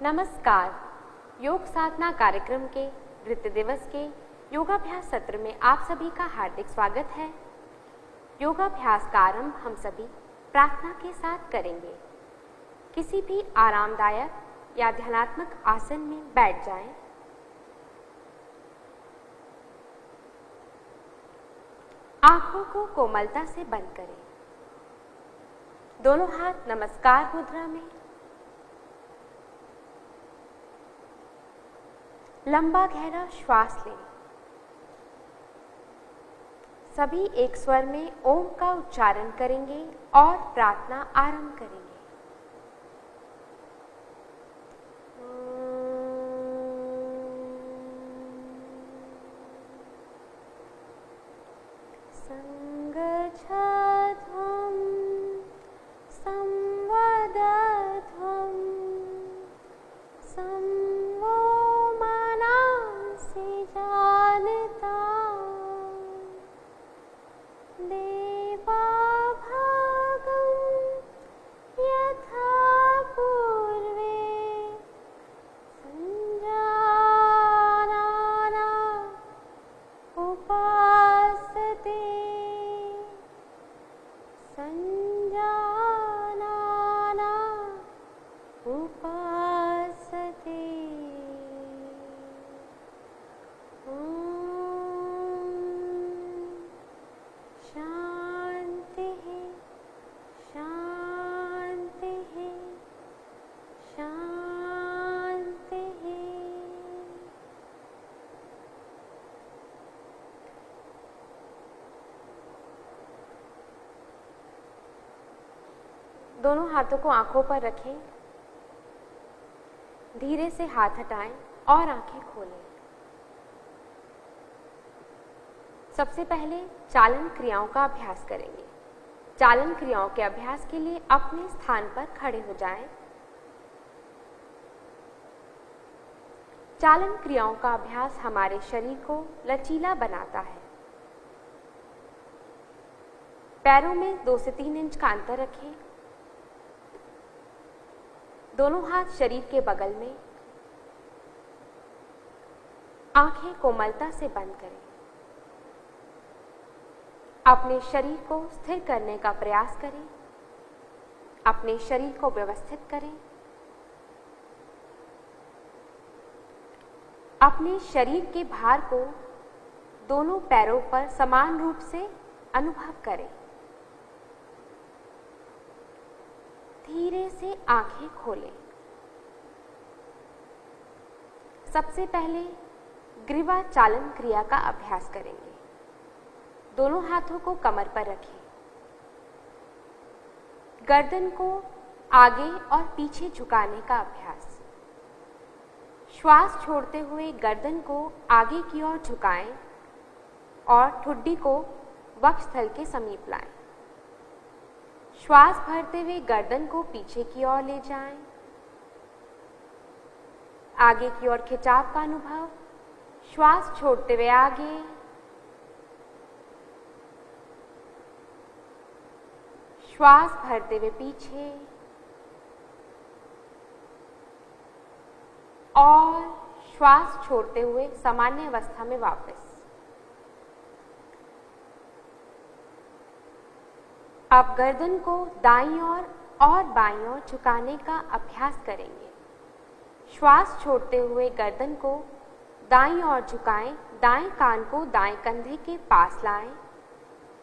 नमस्कार। योग साधना कार्यक्रम के नृत्य दिवस के योगाभ्यास सत्र में आप सभी का हार्दिक स्वागत है। योगाभ्यास का आरंभ हम सभी प्रार्थना के साथ करेंगे। किसी भी आरामदायक या ध्यानात्मक आसन में बैठ जाएं। आंखों को कोमलता से बंद करें। दोनों हाथ नमस्कार मुद्रा में। लंबा गहरा श्वास लें। सभी एक स्वर में ओम का उच्चारण करेंगे और प्रार्थना आरंभ करेंगे। दोनों हाथों को आंखों पर रखें। धीरे से हाथ हटाएं और आंखें खोलें। सबसे पहले चालन क्रियाओं का अभ्यास करेंगे। चालन क्रियाओं के अभ्यास के लिए अपने स्थान पर खड़े हो जाएं। चालन क्रियाओं का अभ्यास हमारे शरीर को लचीला बनाता है। पैरों में 2 से 3 इंच का अंतर रखें। दोनों हाथ शरीर के बगल में। आंखें कोमलता से बंद करें। अपने शरीर को स्थिर करने का प्रयास करें। अपने शरीर को व्यवस्थित करें। अपने शरीर के भार को दोनों पैरों पर समान रूप से अनुभव करें। धीरे से आंखें खोलें। सबसे पहले ग्रीवा चालन क्रिया का अभ्यास करेंगे। दोनों हाथों को कमर पर रखें। गर्दन को आगे और पीछे झुकाने का अभ्यास। श्वास छोड़ते हुए गर्दन को आगे की ओर झुकाएं और ठुड्डी को वक्षस्थल के समीप लाएं। श्वास भरते हुए गर्दन को पीछे की ओर ले जाएं। आगे की ओर खिंचाव का अनुभव। श्वास छोड़ते हुए आगे। श्वास भरते हुए पीछे और श्वास छोड़ते हुए सामान्य अवस्था में वापस। अब गर्दन को दाईं ओर और बाईं ओर झुकाने का अभ्यास करेंगे। श्वास छोड़ते हुए गर्दन को दाईं ओर झुकाएं। दाएं कान को दाएं कंधे के पास लाएं।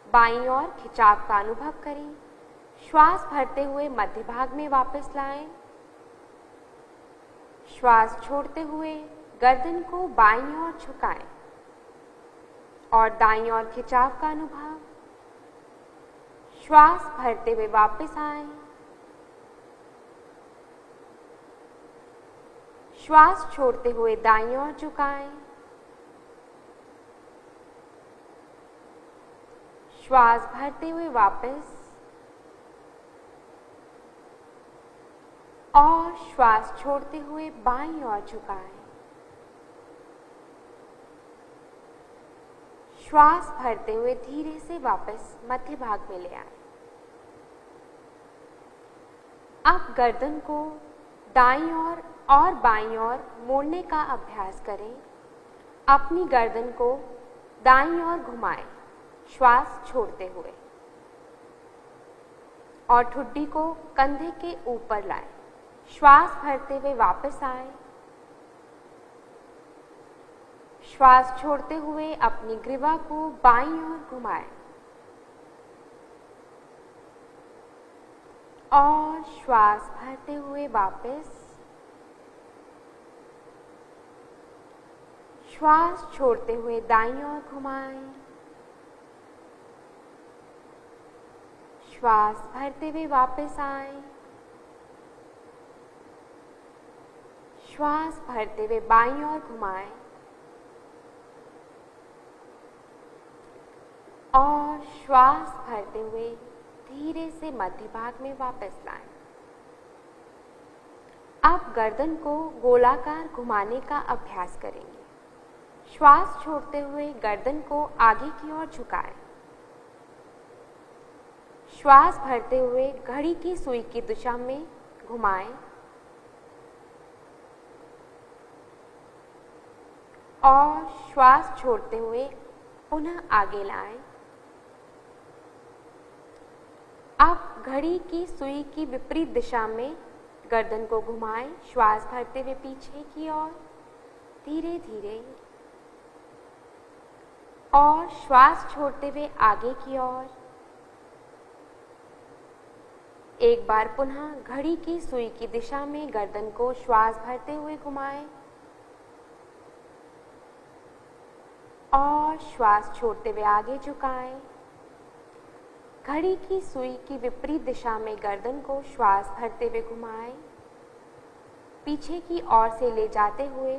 बाईं ओर खिंचाव का अनुभव करें। श्वास भरते हुए मध्य भाग में वापस लाएं। श्वास छोड़ते हुए गर्दन को बाईं ओर झुकाएं और दाईं ओर खिंचाव का अनुभव। श्वास भरते हुए वापस आएं। श्वास छोड़ते हुए दाईं ओर झुकाएं। श्वास भरते हुए वापस और श्वास छोड़ते हुए बाईं ओर झुकाएं। श्वास भरते हुए धीरे से वापस मध्य भाग में ले आए। अब गर्दन को दाईं ओर और बाईं ओर मोड़ने का अभ्यास करें। अपनी गर्दन को दाईं ओर घुमाएं, श्वास छोड़ते हुए, और ठुड्डी को कंधे के ऊपर लाएं। श्वास भरते हुए वापस आए। श्वास छोड़ते हुए अपनी ग्रीवा को बाईं ओर घुमाएं और श्वास भरते हुए वापस। श्वास छोड़ते हुए दाईं ओर घुमाएं। श्वास भरते हुए वापस आए। श्वास भरते हुए बाईं ओर घुमाएं और श्वास भरते हुए धीरे से मध्य भाग में वापस लाएं। अब गर्दन को गोलाकार घुमाने का अभ्यास करेंगे। श्वास छोड़ते हुए गर्दन को आगे की ओर झुकाएं। श्वास भरते हुए घड़ी की सुई की दिशा में घुमाएं और श्वास छोड़ते हुए पुनः आगे लाएं। अब घड़ी की सुई की विपरीत दिशा में गर्दन को घुमाएं। श्वास भरते हुए पीछे की ओर धीरे धीरे और श्वास छोड़ते हुए आगे की ओर। एक बार पुनः घड़ी की सुई की दिशा में गर्दन को श्वास भरते हुए घुमाएं और श्वास छोड़ते हुए आगे झुकाएं। घड़ी की सुई की विपरीत दिशा में गर्दन को श्वास भरते हुए घुमाएं, पीछे की ओर से ले जाते हुए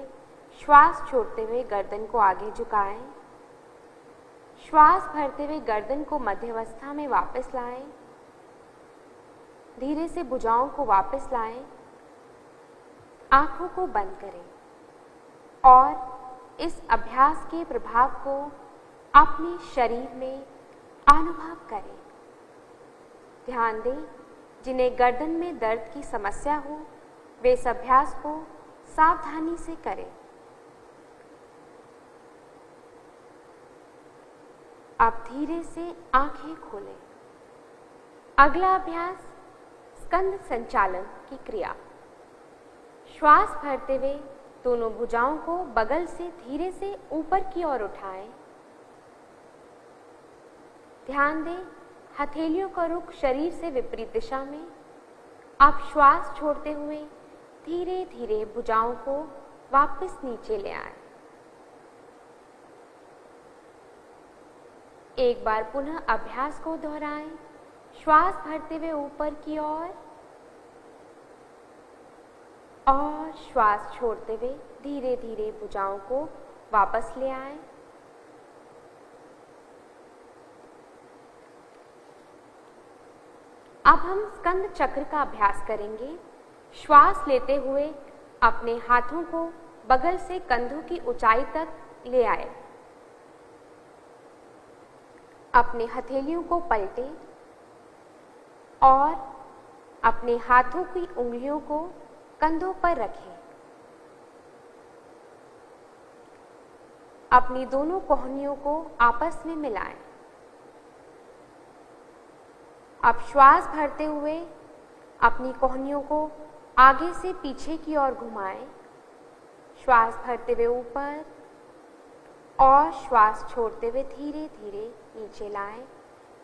श्वास छोड़ते हुए गर्दन को आगे झुकाएं। श्वास भरते हुए गर्दन को मध्यावस्था में वापस लाएं। धीरे से भुजाओं को वापस लाएं। आंखों को बंद करें और इस अभ्यास के प्रभाव को अपने शरीर में अनुभव करें। ध्यान दें, जिन्हें गर्दन में दर्द की समस्या हो वे इस अभ्यास को सावधानी से करें। अब धीरे से आंखें खोलें। अगला अभ्यास स्कंद संचालन की क्रिया। श्वास भरते हुए दोनों भुजाओं को बगल से धीरे से ऊपर की ओर उठाएं। ध्यान दें, हथेलियों का रुख शरीर से विपरीत दिशा में। आप श्वास छोड़ते हुए धीरे धीरे भुजाओं को वापस नीचे ले आएं। एक बार पुनः अभ्यास को दोहराएं। श्वास भरते हुए ऊपर की ओर और श्वास छोड़ते हुए धीरे धीरे भुजाओं को वापस ले आएं। अब हम स्कंद चक्र का अभ्यास करेंगे। श्वास लेते हुए अपने हाथों को बगल से कंधों की ऊंचाई तक ले आए। अपने हथेलियों को पलटें और अपने हाथों की उंगलियों को कंधों पर रखें। अपनी दोनों कोहनियों को आपस में मिलाएं। अब श्वास भरते हुए अपनी कोहनियों को आगे से पीछे की ओर घुमाएं। श्वास भरते हुए ऊपर और श्वास छोड़ते हुए धीरे धीरे नीचे लाएं।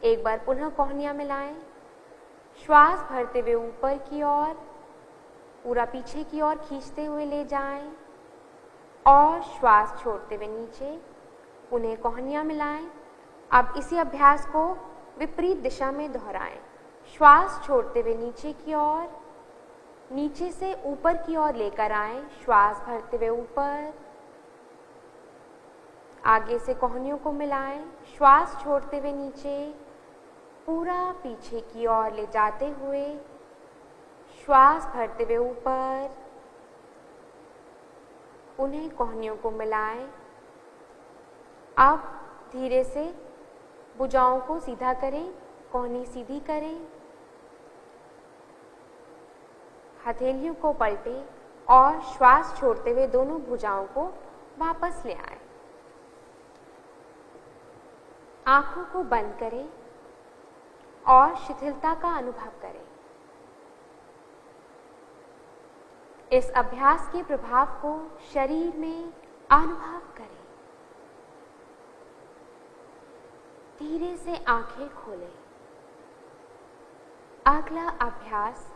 एक बार पुनः कोहनियां मिलाएं। श्वास भरते हुए ऊपर की ओर पूरा पीछे की ओर खींचते हुए ले जाएं और श्वास छोड़ते हुए नीचे। उन्हें कोहनियां मिलाएं। अब इसी अभ्यास को विपरीत दिशा में दोहराएं। श्वास छोड़ते हुए नीचे की ओर, नीचे से ऊपर की ओर लेकर आएं। श्वास भरते हुए ऊपर, आगे से कोहनियों को मिलाएं। श्वास छोड़ते हुए नीचे, पूरा पीछे की ओर ले जाते हुए श्वास भरते हुए ऊपर, उन्हें कोहनियों को मिलाएं। अब धीरे से भुजाओं को सीधा करें, कोहनी सीधी करें। हथेलियों को पलटें और श्वास छोड़ते हुए दोनों भुजाओं को वापस ले आएं। आंखों को बंद करें और शिथिलता का अनुभव करें। इस अभ्यास के प्रभाव को शरीर में अनुभव करें। धीरे से आंखें खोलें। अगला अभ्यास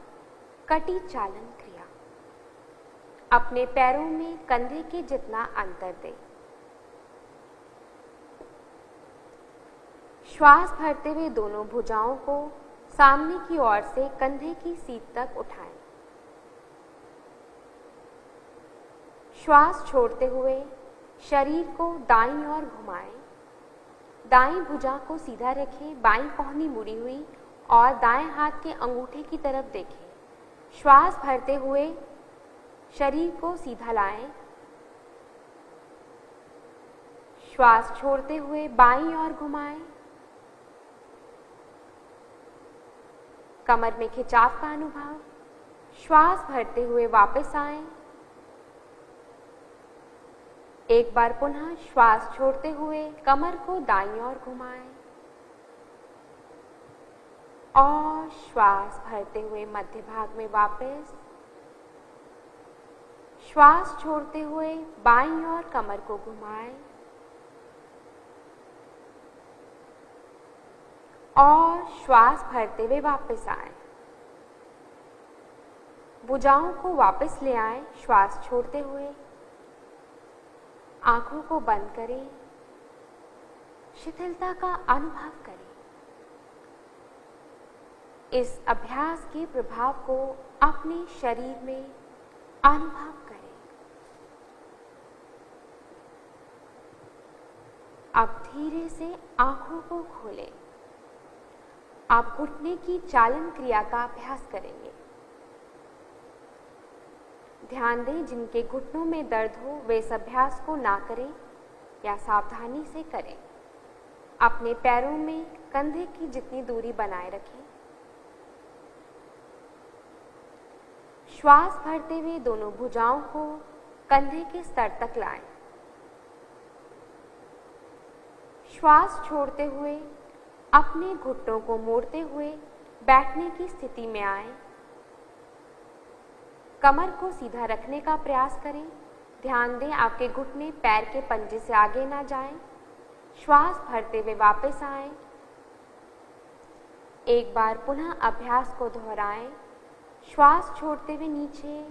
कटी चालन क्रिया। अपने पैरों में कंधे के जितना अंतर दें। श्वास भरते हुए दोनों भुजाओं को सामने की ओर से कंधे की सीट तक उठाएं। श्वास छोड़ते हुए शरीर को दाईं ओर घुमाएं। दाईं भुजा को सीधा रखें, बाईं कोहनी मुड़ी हुई और दाएं हाथ के अंगूठे की तरफ देखें। श्वास भरते हुए शरीर को सीधा लाएं। श्वास छोड़ते हुए बाईं ओर घुमाएं। कमर में खिंचाव का अनुभव। श्वास भरते हुए वापस आएं। एक बार पुनः श्वास छोड़ते हुए कमर को दाईं ओर घुमाएं और श्वास भरते हुए मध्य भाग में वापस। श्वास छोड़ते हुए बाईं ओर कमर को घुमाएं और श्वास भरते हुए वापस आएं। भुजाओं को वापस ले आएं। श्वास छोड़ते हुए आंखों को बंद करें। शिथिलता का अनुभव करें। इस अभ्यास के प्रभाव को अपने शरीर में अनुभव करें। अब धीरे से आंखों को खोलें। आप घुटने की चालन क्रिया का अभ्यास करेंगे। ध्यान दें, जिनके घुटनों में दर्द हो वे इस अभ्यास को ना करें या सावधानी से करें। अपने पैरों में कंधे की जितनी दूरी बनाए रखें। श्वास भरते हुए दोनों भुजाओं को कंधे के स्तर तक लाएं। श्वास छोड़ते हुए अपने घुटनों को मोड़ते हुए बैठने की स्थिति में आएं। कमर को सीधा रखने का प्रयास करें। ध्यान दें, आपके घुटने पैर के पंजे से आगे ना जाएं। श्वास भरते हुए वापस आएं। एक बार पुनः अभ्यास को दोहराएं। श्वास छोड़ते हुए नीचे।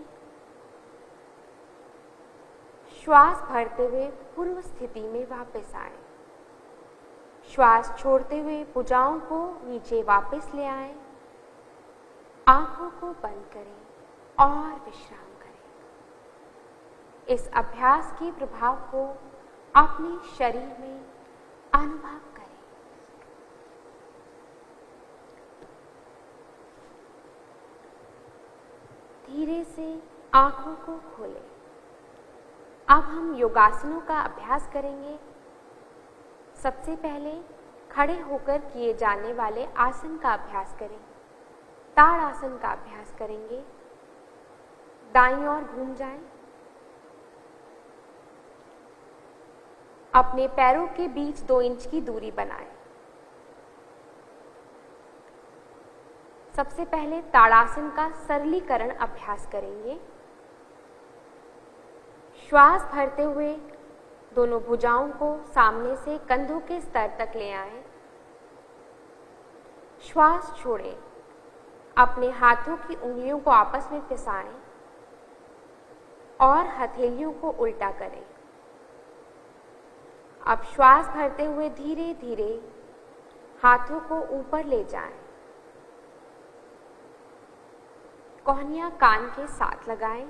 श्वास भरते हुए पूर्व स्थिति में वापस आएं। श्वास छोड़ते हुए भुजाओं को नीचे वापस ले आएं। आंखों को बंद करें और विश्राम करें। इस अभ्यास के प्रभाव को अपने शरीर में अनुभव करें। धीरे से आंखों को खोलें। अब हम योगासनों का अभ्यास करेंगे। सबसे पहले खड़े होकर किए जाने वाले आसन का अभ्यास करें। ताड़ आसन का अभ्यास करेंगे। दाईं ओर घूम जाएं। अपने पैरों के बीच 2 इंच की दूरी बनाएं। सबसे पहले ताड़ासन का सरलीकरण अभ्यास करेंगे। श्वास भरते हुए दोनों भुजाओं को सामने से कंधों के स्तर तक ले आएं। श्वास छोड़ें। अपने हाथों की उंगलियों को आपस में फिसाएं और हथेलियों को उल्टा करें। अब श्वास भरते हुए धीरे धीरे हाथों को ऊपर ले जाएं। कोहनियां कान के साथ लगाएं।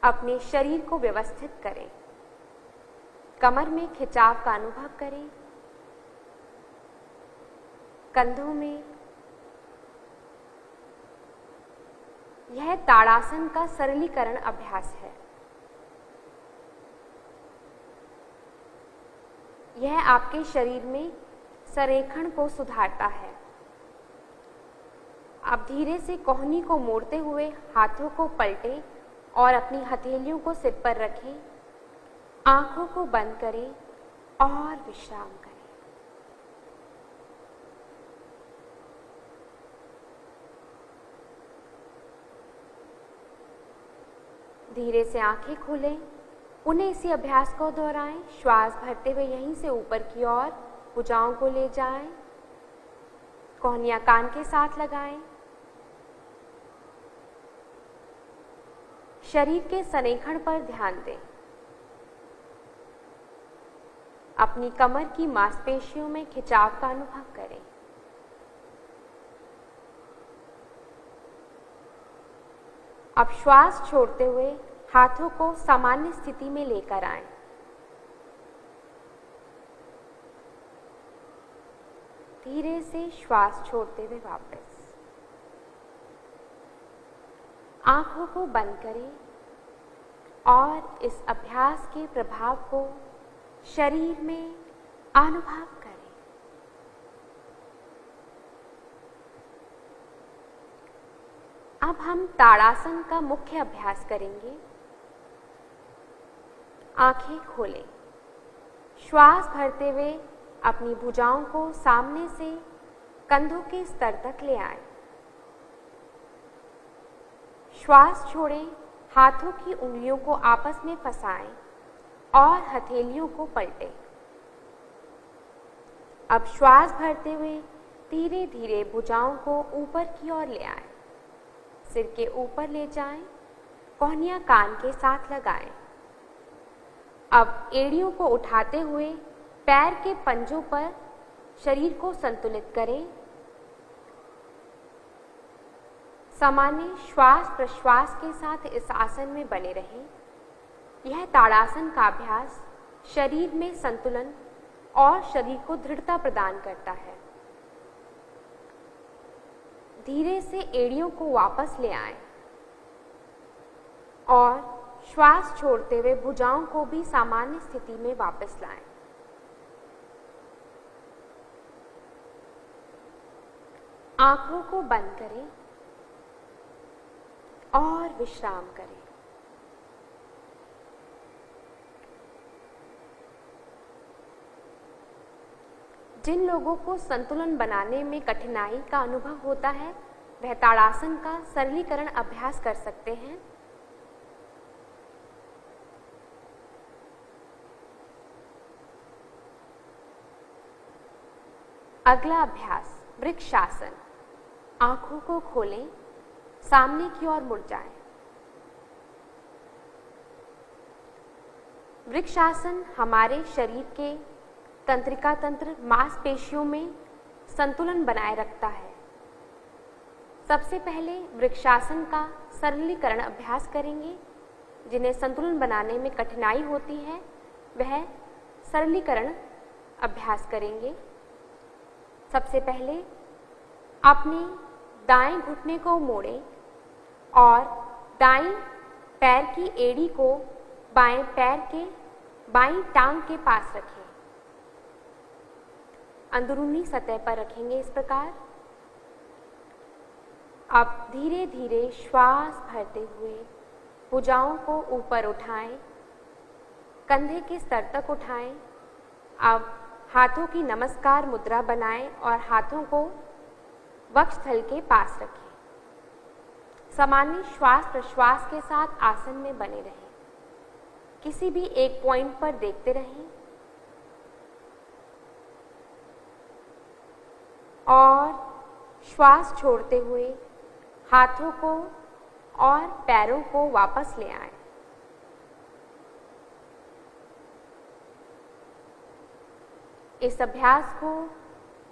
अपने शरीर को व्यवस्थित करें। कमर में खिंचाव का अनुभव करें। कंधों में। यह ताड़ासन का सरलीकरण अभ्यास है। यह आपके शरीर में संरेखण को सुधारता है। अब धीरे से कोहनी को मोड़ते हुए हाथों को पलटें और अपनी हथेलियों को सिर पर रखें। आंखों को बंद करें और विश्राम करें। धीरे से आंखें खोलें। पुनः इसी अभ्यास को दोहराएं। श्वास भरते हुए यहीं से ऊपर की ओर भुजाओं को ले जाएं। कोहनियां कान के साथ लगाएं। शरीर के संरेखण पर ध्यान दें। अपनी कमर की मांसपेशियों में खिंचाव का अनुभव करें। अब श्वास छोड़ते हुए हाथों को सामान्य स्थिति में लेकर आएं। धीरे से श्वास छोड़ते हुए वापस। आंखों को बंद करें और इस अभ्यास के प्रभाव को शरीर में अनुभव करें। अब हम ताड़ासन का मुख्य अभ्यास करेंगे। आंखें खोलें। श्वास भरते हुए अपनी भुजाओं को सामने से कंधों के स्तर तक ले आएं। श्वास छोड़ें। हाथों की उंगलियों को आपस में फंसाएं और हथेलियों को पलटें। अब श्वास भरते हुए धीरे धीरे भुजाओं को ऊपर की ओर ले आएं। सिर के ऊपर ले जाएं। कोहनियां कान के साथ लगाएं। अब एड़ियों को उठाते हुए पैर के पंजों पर शरीर को संतुलित करें। सामान्य श्वास प्रश्वास के साथ इस आसन में बने रहें। यह ताड़ासन का अभ्यास शरीर में संतुलन और शरीर को दृढ़ता प्रदान करता है। धीरे से एड़ियों को वापस ले आएं और श्वास छोड़ते हुए भुजाओं को भी सामान्य स्थिति में वापस लाएं। आंखों को बंद करें और विश्राम करें। जिन लोगों को संतुलन बनाने में कठिनाई का अनुभव होता है वह ताड़ासन का सरलीकरण अभ्यास कर सकते हैं। अगला अभ्यास वृक्षासन। आंखों को खोलें। सामने की ओर मुड़ जाएं। वृक्षासन हमारे शरीर के तंत्रिका तंत्र मांसपेशियों में संतुलन बनाए रखता है। सबसे पहले वृक्षासन का सरलीकरण अभ्यास करेंगे। जिन्हें संतुलन बनाने में कठिनाई होती है वह सरलीकरण अभ्यास करेंगे। सबसे पहले अपने दाएं घुटने को मोड़ें और दाईं पैर की एड़ी को बाएं पैर के बाईं टांग के पास रखें। अंदरूनी सतह पर रखेंगे इस प्रकार। अब धीरे धीरे श्वास भरते हुए भुजाओं को ऊपर उठाएं, कंधे के स्तर तक उठाएं। अब हाथों की नमस्कार मुद्रा बनाएं और हाथों को वक्षस्थल के पास रखें। सामान्य श्वास प्रश्वास के साथ आसन में बने रहें। किसी भी एक पॉइंट पर देखते रहें और श्वास छोड़ते हुए हाथों को और पैरों को वापस ले आएं। इस अभ्यास को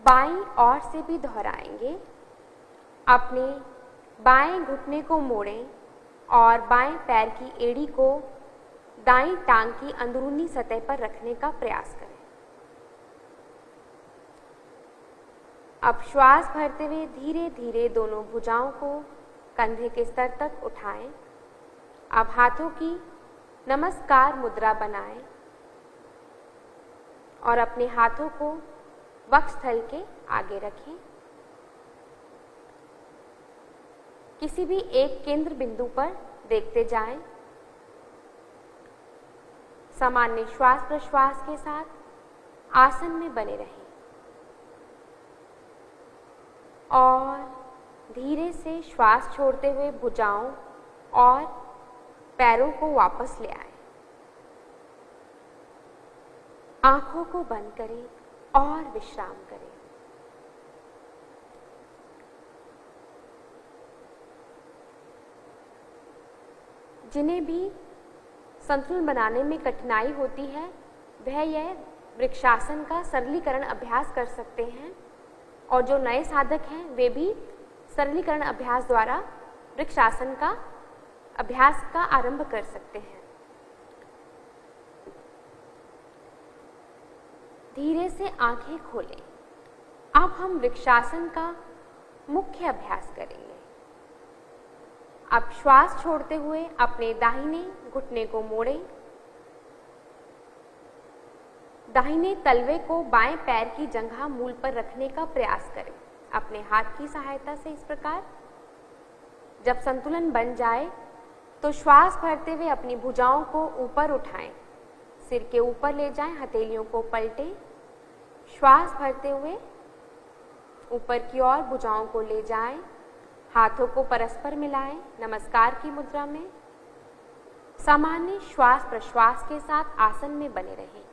बाईं ओर से भी दोहराएंगे। अपने बाएं घुटने को मोड़ें और बाएं पैर की एड़ी को दाईं टांग की अंदरूनी सतह पर रखने का प्रयास करें। अब श्वास भरते हुए धीरे धीरे दोनों भुजाओं को कंधे के स्तर तक उठाएं। अब हाथों की नमस्कार मुद्रा बनाएं और अपने हाथों को वक्षस्थल के आगे रखें। किसी भी एक केंद्र बिंदु पर देखते जाएं। सामान्य श्वास प्रश्वास के साथ आसन में बने रहें और धीरे से श्वास छोड़ते हुए भुजाओं और पैरों को वापस ले आएं। आंखों को बंद करें और विश्राम करें। जिन्हें भी संतुलन बनाने में कठिनाई होती है वह यह वृक्षासन का सरलीकरण अभ्यास कर सकते हैं और जो नए साधक हैं वे भी सरलीकरण अभ्यास द्वारा वृक्षासन का अभ्यास का आरंभ कर सकते हैं। धीरे से आंखें खोलें। अब हम वृक्षासन का मुख्य अभ्यास करेंगे। अब श्वास छोड़ते हुए अपने दाहिने घुटने को मोड़ें। दाहिने तलवे को बाएं पैर की जंघा मूल पर रखने का प्रयास करें अपने हाथ की सहायता से। इस प्रकार जब संतुलन बन जाए तो श्वास भरते हुए अपनी भुजाओं को ऊपर उठाएं, सिर के ऊपर ले जाएं, हथेलियों को पलटें। श्वास भरते हुए ऊपर की ओर भुजाओं को ले जाएं, हाथों को परस्पर मिलाएं, नमस्कार की मुद्रा में। सामान्य श्वास प्रश्वास के साथ आसन में बने रहें।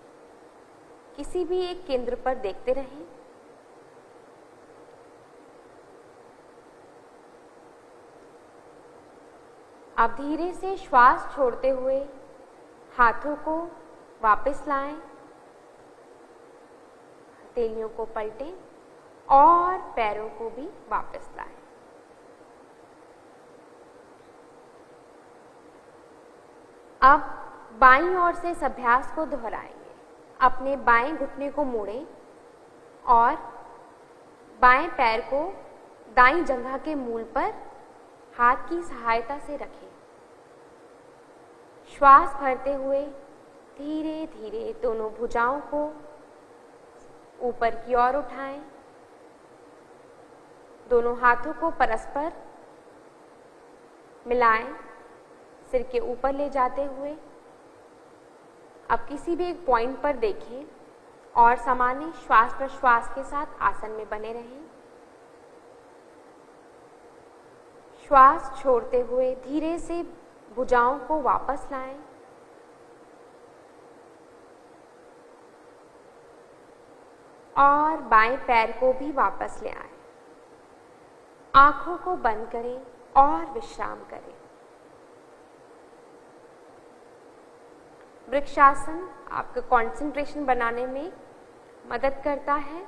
किसी भी एक केंद्र पर देखते रहें। अब धीरे से श्वास छोड़ते हुए हाथों को वापस लाएं, हथेलियों को पलटें और पैरों को भी वापस लाएं। अब बाईं ओर से इस अभ्यास को दोहराएंगे। अपने बाएं घुटने को मोड़ें और बाएं पैर को दाईं जंघा के मूल पर हाथ की सहायता से रखें। श्वास भरते हुए धीरे धीरे दोनों भुजाओं को ऊपर की ओर उठाएं। दोनों हाथों को परस्पर मिलाएं, सिर के ऊपर ले जाते हुए। अब किसी भी एक पॉइंट पर देखें और सामान्य श्वास प्रश्वास के साथ आसन में बने रहें। श्वास छोड़ते हुए धीरे से भुजाओं को वापस लाएं। और बाएं पैर को भी वापस ले आएं। आंखों को बंद करें और विश्राम करें। वृक्षासन आपका कंसंट्रेशन बनाने में मदद करता है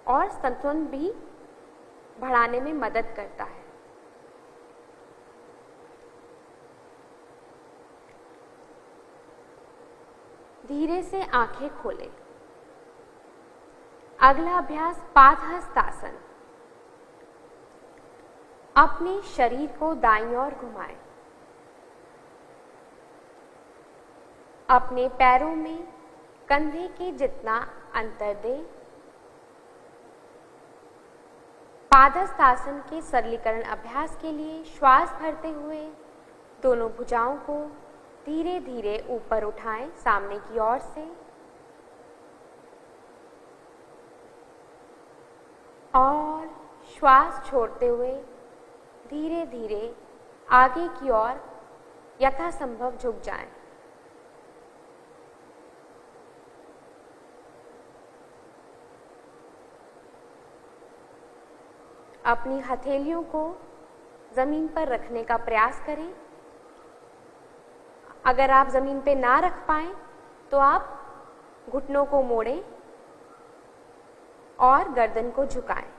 और संतुलन भी बढ़ाने में मदद करता है। धीरे से आंखें खोलें। अगला अभ्यास पादहस्तासन। अपने शरीर को दाईं ओर घुमाएं। अपने पैरों में कंधे के जितना अंतर दें। पादहस्तासन के सरलीकरण अभ्यास के लिए श्वास भरते हुए दोनों भुजाओं को धीरे धीरे ऊपर उठाएं सामने की ओर से और श्वास छोड़ते हुए धीरे धीरे आगे की ओर यथासंभव झुक जाएं। अपनी हथेलियों को जमीन पर रखने का प्रयास करें। अगर आप जमीन पे ना रख पाएं तो आप घुटनों को मोड़ें और गर्दन को झुकाएं।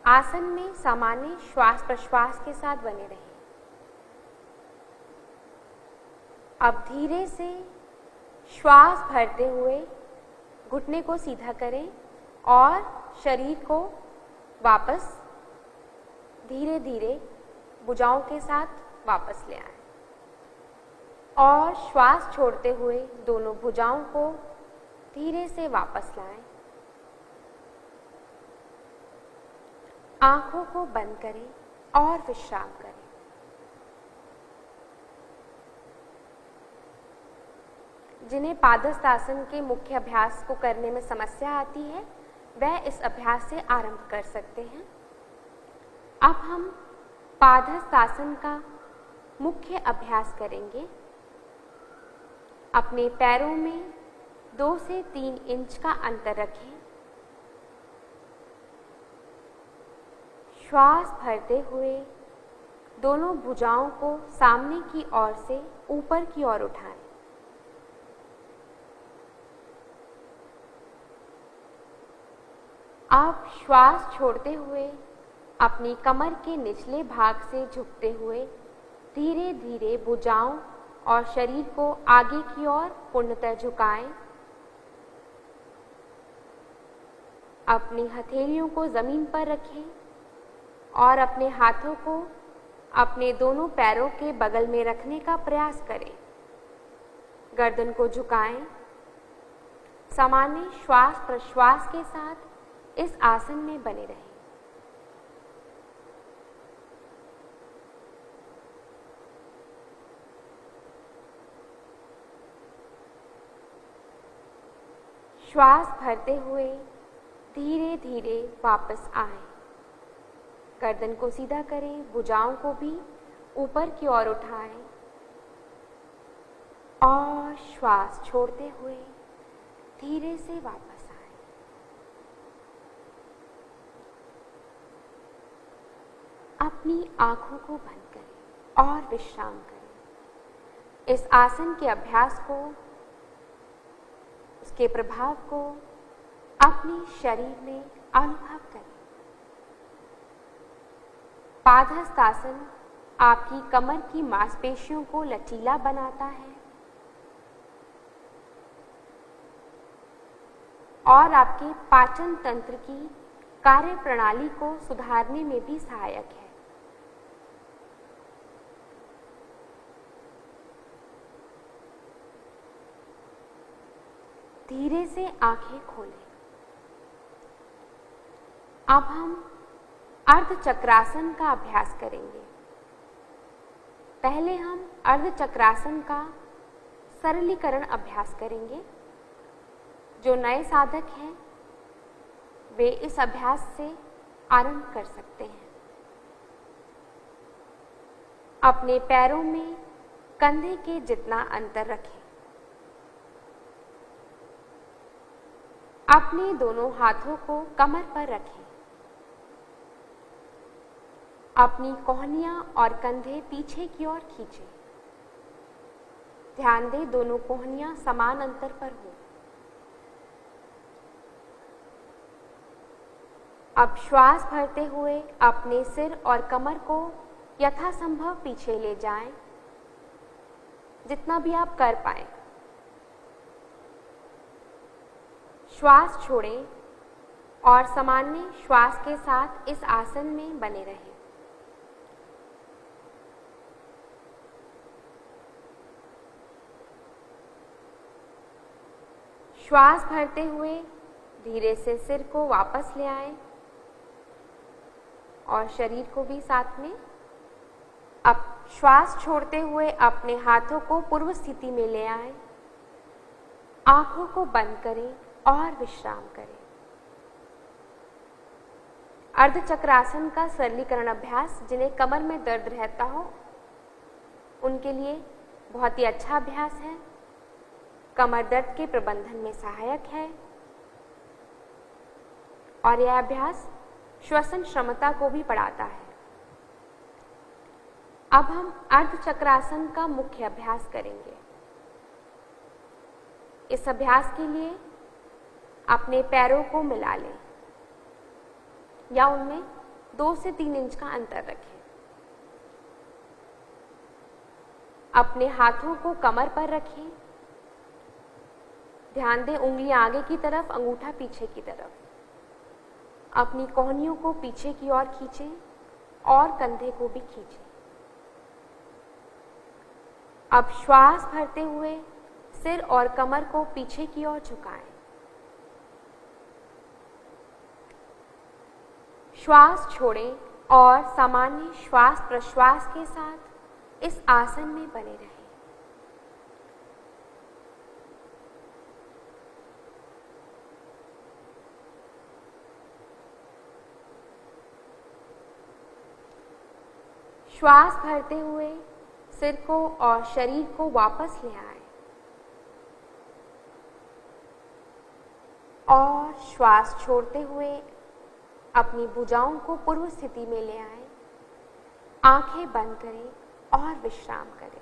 आसन में सामान्य श्वास प्रश्वास के साथ बने रहें। अब धीरे से श्वास भरते हुए घुटने को सीधा करें और शरीर को वापस धीरे धीरे भुजाओं के साथ वापस ले आएं और श्वास छोड़ते हुए दोनों भुजाओं को धीरे से वापस लाएं। आंखों को बंद करें और विश्राम करें। जिन्हें पादहस्तासन के मुख्य अभ्यास को करने में समस्या आती है, वह इस अभ्यास से आरंभ कर सकते हैं। अब हम पादहस्तासन का मुख्य अभ्यास करेंगे। अपने पैरों में 2 से 3 इंच का अंतर रखें। श्वास भरते हुए दोनों भुजाओं को सामने की ओर से ऊपर की ओर उठाएं। अब श्वास छोड़ते हुए अपनी कमर के निचले भाग से झुकते हुए धीरे धीरे भुजाओं और शरीर को आगे की ओर पूर्णतः झुकाएं। अपनी हथेलियों को जमीन पर रखें और अपने हाथों को अपने दोनों पैरों के बगल में रखने का प्रयास करें। गर्दन को झुकाएं। सामान्य श्वास प्रश्वास के साथ इस आसन में बने रहें। श्वास भरते हुए धीरे धीरे वापस आएं। गर्दन को सीधा करें, भुजाओं को भी ऊपर की ओर उठाएं और श्वास छोड़ते हुए धीरे से वापस आएं। अपनी आंखों को बंद करें और विश्राम करें। इस आसन के अभ्यास को, उसके प्रभाव को अपने शरीर में अनुभव करें। पादहस्तासन आपकी कमर की मांसपेशियों को लचीला बनाता है और आपके पाचन तंत्र की कार्य प्रणाली को सुधारने में भी सहायक है। धीरे से आंखें खोलें। अब हम अर्धचक्रासन का अभ्यास करेंगे। पहले हम अर्धचक्रासन का सरलीकरण अभ्यास करेंगे। जो नए साधक हैं वे इस अभ्यास से आरंभ कर सकते हैं। अपने पैरों में कंधे के जितना अंतर रखें। अपने दोनों हाथों को कमर पर रखें। अपनी कोहनियां और कंधे पीछे की ओर खींचें। ध्यान दें दोनों कोहनियां समान अंतर पर हो। अब श्वास भरते हुए अपने सिर और कमर को यथासंभव पीछे ले जाएं, जितना भी आप कर पाएं। श्वास छोड़ें और सामान्य श्वास के साथ इस आसन में बने रहें। श्वास भरते हुए धीरे से सिर को वापस ले आएं और शरीर को भी साथ में। अब श्वास छोड़ते हुए अपने हाथों को पूर्व स्थिति में ले आएं। आंखों को बंद करें और विश्राम करें। अर्धचक्रासन का सरलीकरण अभ्यास जिन्हें कमर में दर्द रहता हो उनके लिए बहुत ही अच्छा अभ्यास है। कमर दर्द के प्रबंधन में सहायक है और यह अभ्यास श्वसन क्षमता को भी बढ़ाता है। अब हम अर्धचक्रासन का मुख्य अभ्यास करेंगे। इस अभ्यास के लिए अपने पैरों को मिला लें या उनमें 2 से 3 इंच का अंतर रखें। अपने हाथों को कमर पर रखें। ध्यान दें उंगलियां आगे की तरफ, अंगूठा पीछे की तरफ। अपनी कोहनियों को पीछे की ओर खींचें और कंधे को भी खींचें। अब श्वास भरते हुए सिर और कमर को पीछे की ओर झुकाएं। श्वास छोड़ें और सामान्य श्वास प्रश्वास के साथ इस आसन में बने रहें। श्वास भरते हुए सिर को और शरीर को वापस ले आए और श्वास छोड़ते हुए अपनी भुजाओं को पूर्व स्थिति में ले आए। आंखें बंद करें और विश्राम करें।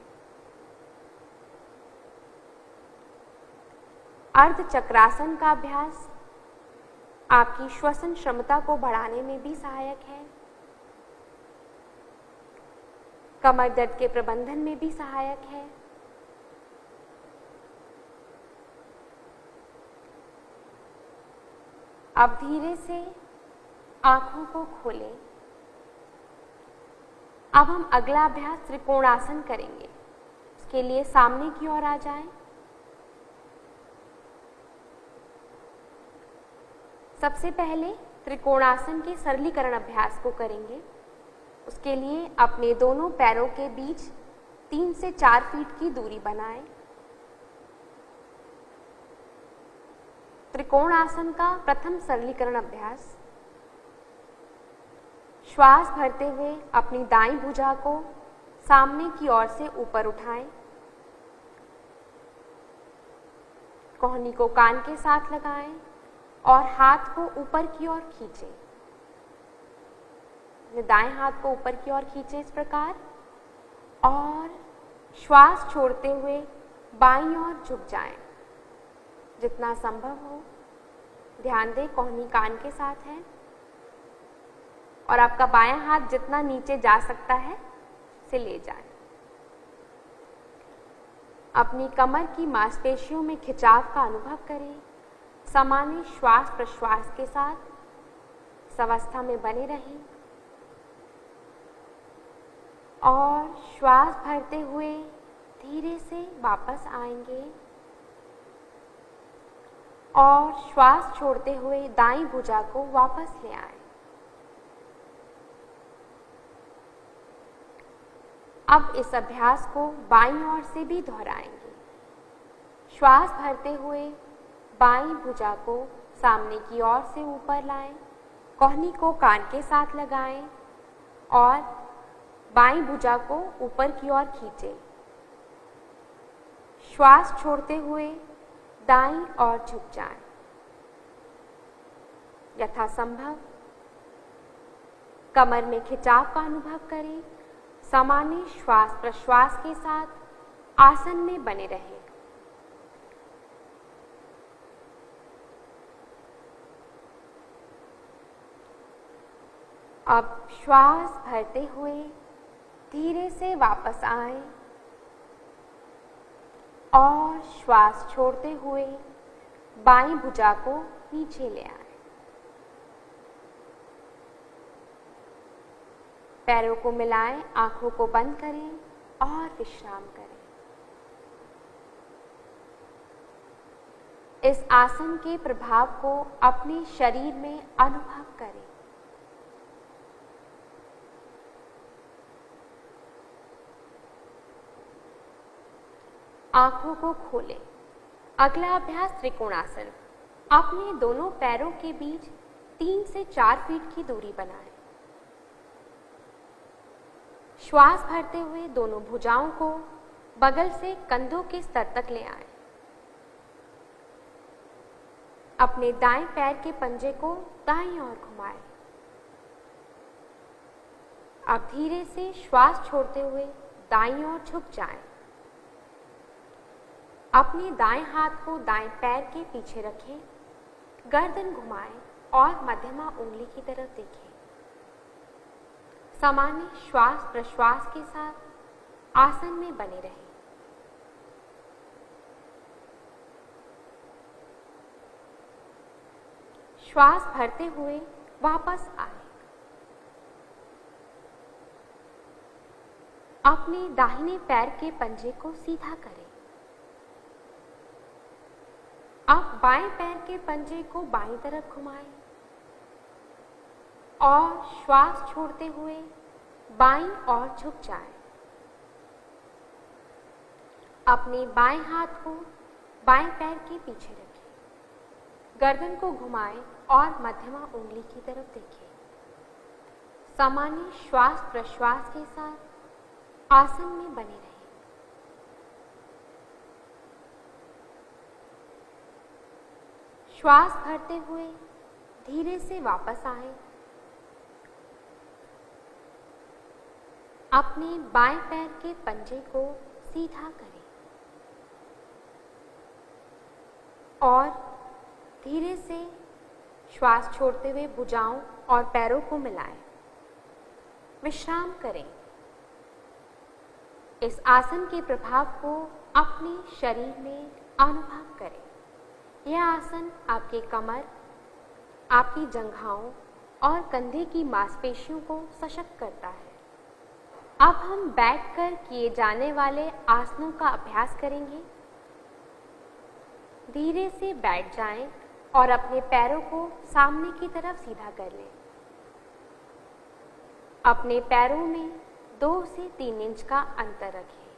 अर्ध चक्रासन का अभ्यास आपकी श्वसन क्षमता को बढ़ाने में भी सहायक है, कमर दर्द के प्रबंधन में भी सहायक है। अब धीरे से आंखों को खोलें। अब हम अगला अभ्यास त्रिकोणासन करेंगे। इसके लिए सामने की ओर आ जाएं। सबसे पहले त्रिकोणासन के सरलीकरण अभ्यास को करेंगे। उसके लिए अपने दोनों पैरों के बीच 3 से 4 फीट की दूरी बनाएं। त्रिकोणासन का प्रथम सरलीकरण अभ्यास। श्वास भरते हुए अपनी दाईं भुजा को सामने की ओर से ऊपर उठाएं। कोहनी को कान के साथ लगाएं और हाथ को ऊपर की ओर खींचें। दाएं हाथ को ऊपर की ओर खींचें इस प्रकार और श्वास छोड़ते हुए बाईं ओर झुक जाएं। जितना संभव हो ध्यान दें कोहनी कान के साथ है और आपका बायां हाथ जितना नीचे जा सकता है से ले जाएं। अपनी कमर की मांसपेशियों में खिंचाव का अनुभव करें। सामान्य श्वास प्रश्वास के साथ इस अवस्था में बने रहें और श्वास भरते हुए धीरे से वापस आएंगे और श्वास छोड़ते हुए दाईं भुजा को वापस ले आएं। अब इस अभ्यास को बाईं ओर से भी दोहराएंगे। श्वास भरते हुए बाईं भुजा को सामने की ओर से ऊपर लाएं, कोहनी को कान के साथ लगाएं और बाईं भुजा को ऊपर की ओर खींचें। श्वास छोड़ते हुए दाईं ओर झुक जाएं। यथासंभव कमर में खिंचाव का अनुभव करें। सामान्य श्वास प्रश्वास के साथ आसन में बने रहें। अब श्वास भरते हुए धीरे से वापस आएं और श्वास छोड़ते हुए बाईं भुजा को नीचे ले आएं। पैरों को मिलाएं, आंखों को बंद करें और विश्राम करें। इस आसन के प्रभाव को अपने शरीर में अनुभव करें। आंखों को खोलें। अगला अभ्यास त्रिकोणासन। अपने दोनों पैरों के बीच 3 से 4 फीट की दूरी बनाएं। श्वास भरते हुए दोनों भुजाओं को बगल से कंधों के स्तर तक ले आएं। अपने दाएं पैर के पंजे को दाईं ओर घुमाएं। अब धीरे से श्वास छोड़ते हुए दाईं ओर झुक जाएं। अपने दाएं हाथ को दाएं पैर के पीछे रखें, गर्दन घुमाएं और मध्यमा उंगली की तरफ देखें। सामान्य श्वास प्रश्वास के साथ आसन में बने रहें। श्वास भरते हुए वापस आए। अपने दाहिने पैर के पंजे को सीधा करें। अब बाएं पैर के पंजे को बाईं तरफ घुमाएं और श्वास छोड़ते हुए बाईं ओर झुक जाएं। अपने बाएं हाथ को बाएं पैर के पीछे रखें। गर्दन को घुमाएं और मध्यमा उंगली की तरफ देखें। सामान्य श्वास प्रश्वास के साथ आसन में बने रहें। श्वास भरते हुए धीरे से वापस आएं। अपने बाएं पैर के पंजे को सीधा करें और धीरे से श्वास छोड़ते हुए भुजाओं और पैरों को मिलाएं। विश्राम करें। इस आसन के प्रभाव को अपने शरीर में अनुभव करें। यह आसन आपके कमर, आपकी जंघाओं और कंधे की मांसपेशियों को सशक्त करता है। अब हम बैठकर किए जाने वाले आसनों का अभ्यास करेंगे। धीरे से बैठ जाएं और अपने पैरों को सामने की तरफ सीधा कर लें। अपने पैरों में 2 से 3 इंच का अंतर रखें।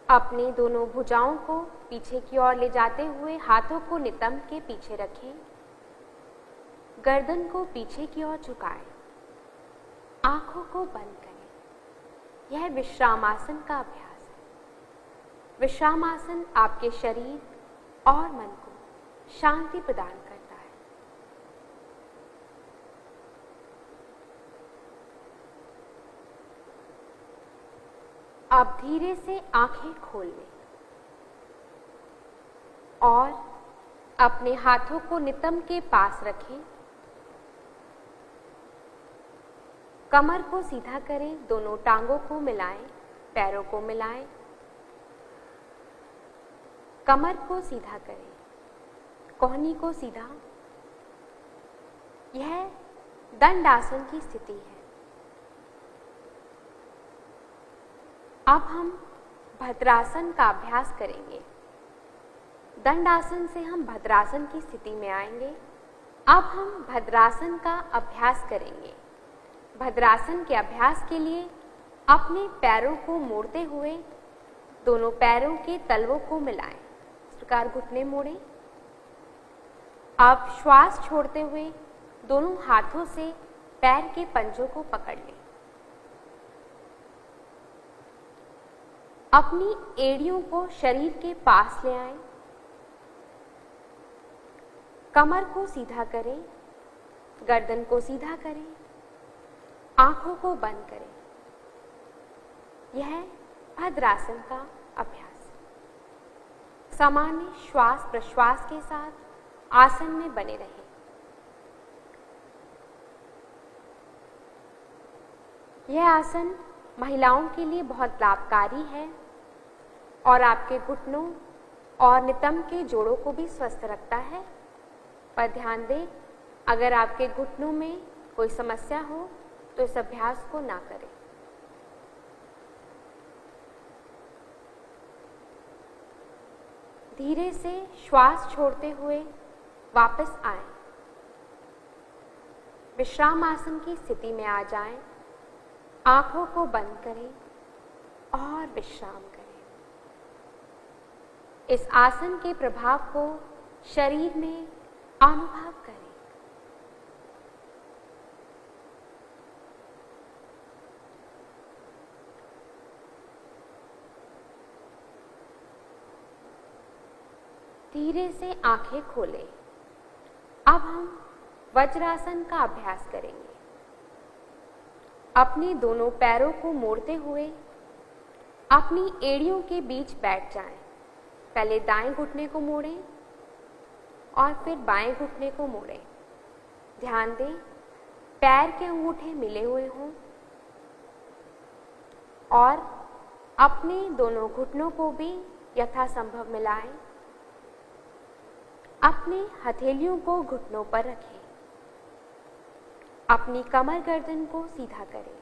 अपनी दोनों भुजाओं को पीछे की ओर ले जाते हुए हाथों को नितंब के पीछे रखें। गर्दन को पीछे की ओर झुकाएं। आंखों को बंद करें। यह विश्रामासन का अभ्यास है। विश्रामासन आपके शरीर और मन को शांति प्रदान करता है। अब धीरे से आंखें खोल लें और अपने हाथों को नितंब के पास रखें। कमर को सीधा करें, दोनों टांगों को मिलाएं, पैरों को मिलाएं। कमर को सीधा करें, कोहनी को सीधा। यह दंडासन की स्थिति है। अब हम भद्रासन का अभ्यास करेंगे। दंडासन से हम भद्रासन की स्थिति में आएंगे। अब हम भद्रासन का अभ्यास करेंगे। भद्रासन के अभ्यास के लिए अपने पैरों को मोड़ते हुए दोनों पैरों के तलवों को मिलाएं। इस प्रकार घुटने मोड़ें। अब श्वास छोड़ते हुए दोनों हाथों से पैर के पंजों को पकड़ लें। अपनी एड़ियों को शरीर के पास ले आएं। कमर को सीधा करें, गर्दन को सीधा करें, आंखों को बंद करें। यह भद्रासन का अभ्यास। सामान्य श्वास प्रश्वास के साथ आसन में बने रहें। यह आसन महिलाओं के लिए बहुत लाभकारी है और आपके घुटनों और नितंब के जोड़ों को भी स्वस्थ रखता है। पर ध्यान दें, अगर आपके घुटनों में कोई समस्या हो तो इस अभ्यास को ना करें। धीरे से श्वास छोड़ते हुए वापस आएं। विश्राम आसन की स्थिति में आ जाएं। आंखों को बंद करें और विश्राम करें। इस आसन के प्रभाव को शरीर में अनुभव करें। धीरे से आंखें खोलें। अब हम वज्रासन का अभ्यास करेंगे। अपने दोनों पैरों को मोड़ते हुए अपनी एड़ियों के बीच बैठ जाएं। पहले दाएं घुटने को मोड़ें और फिर बाएं घुटने को मोड़ें। ध्यान दें, पैर के अंगूठे मिले हुए हों और अपने दोनों घुटनों को भी यथासंभव मिलाएं। अपनी हथेलियों को घुटनों पर रखें। अपनी कमर गर्दन को सीधा करें।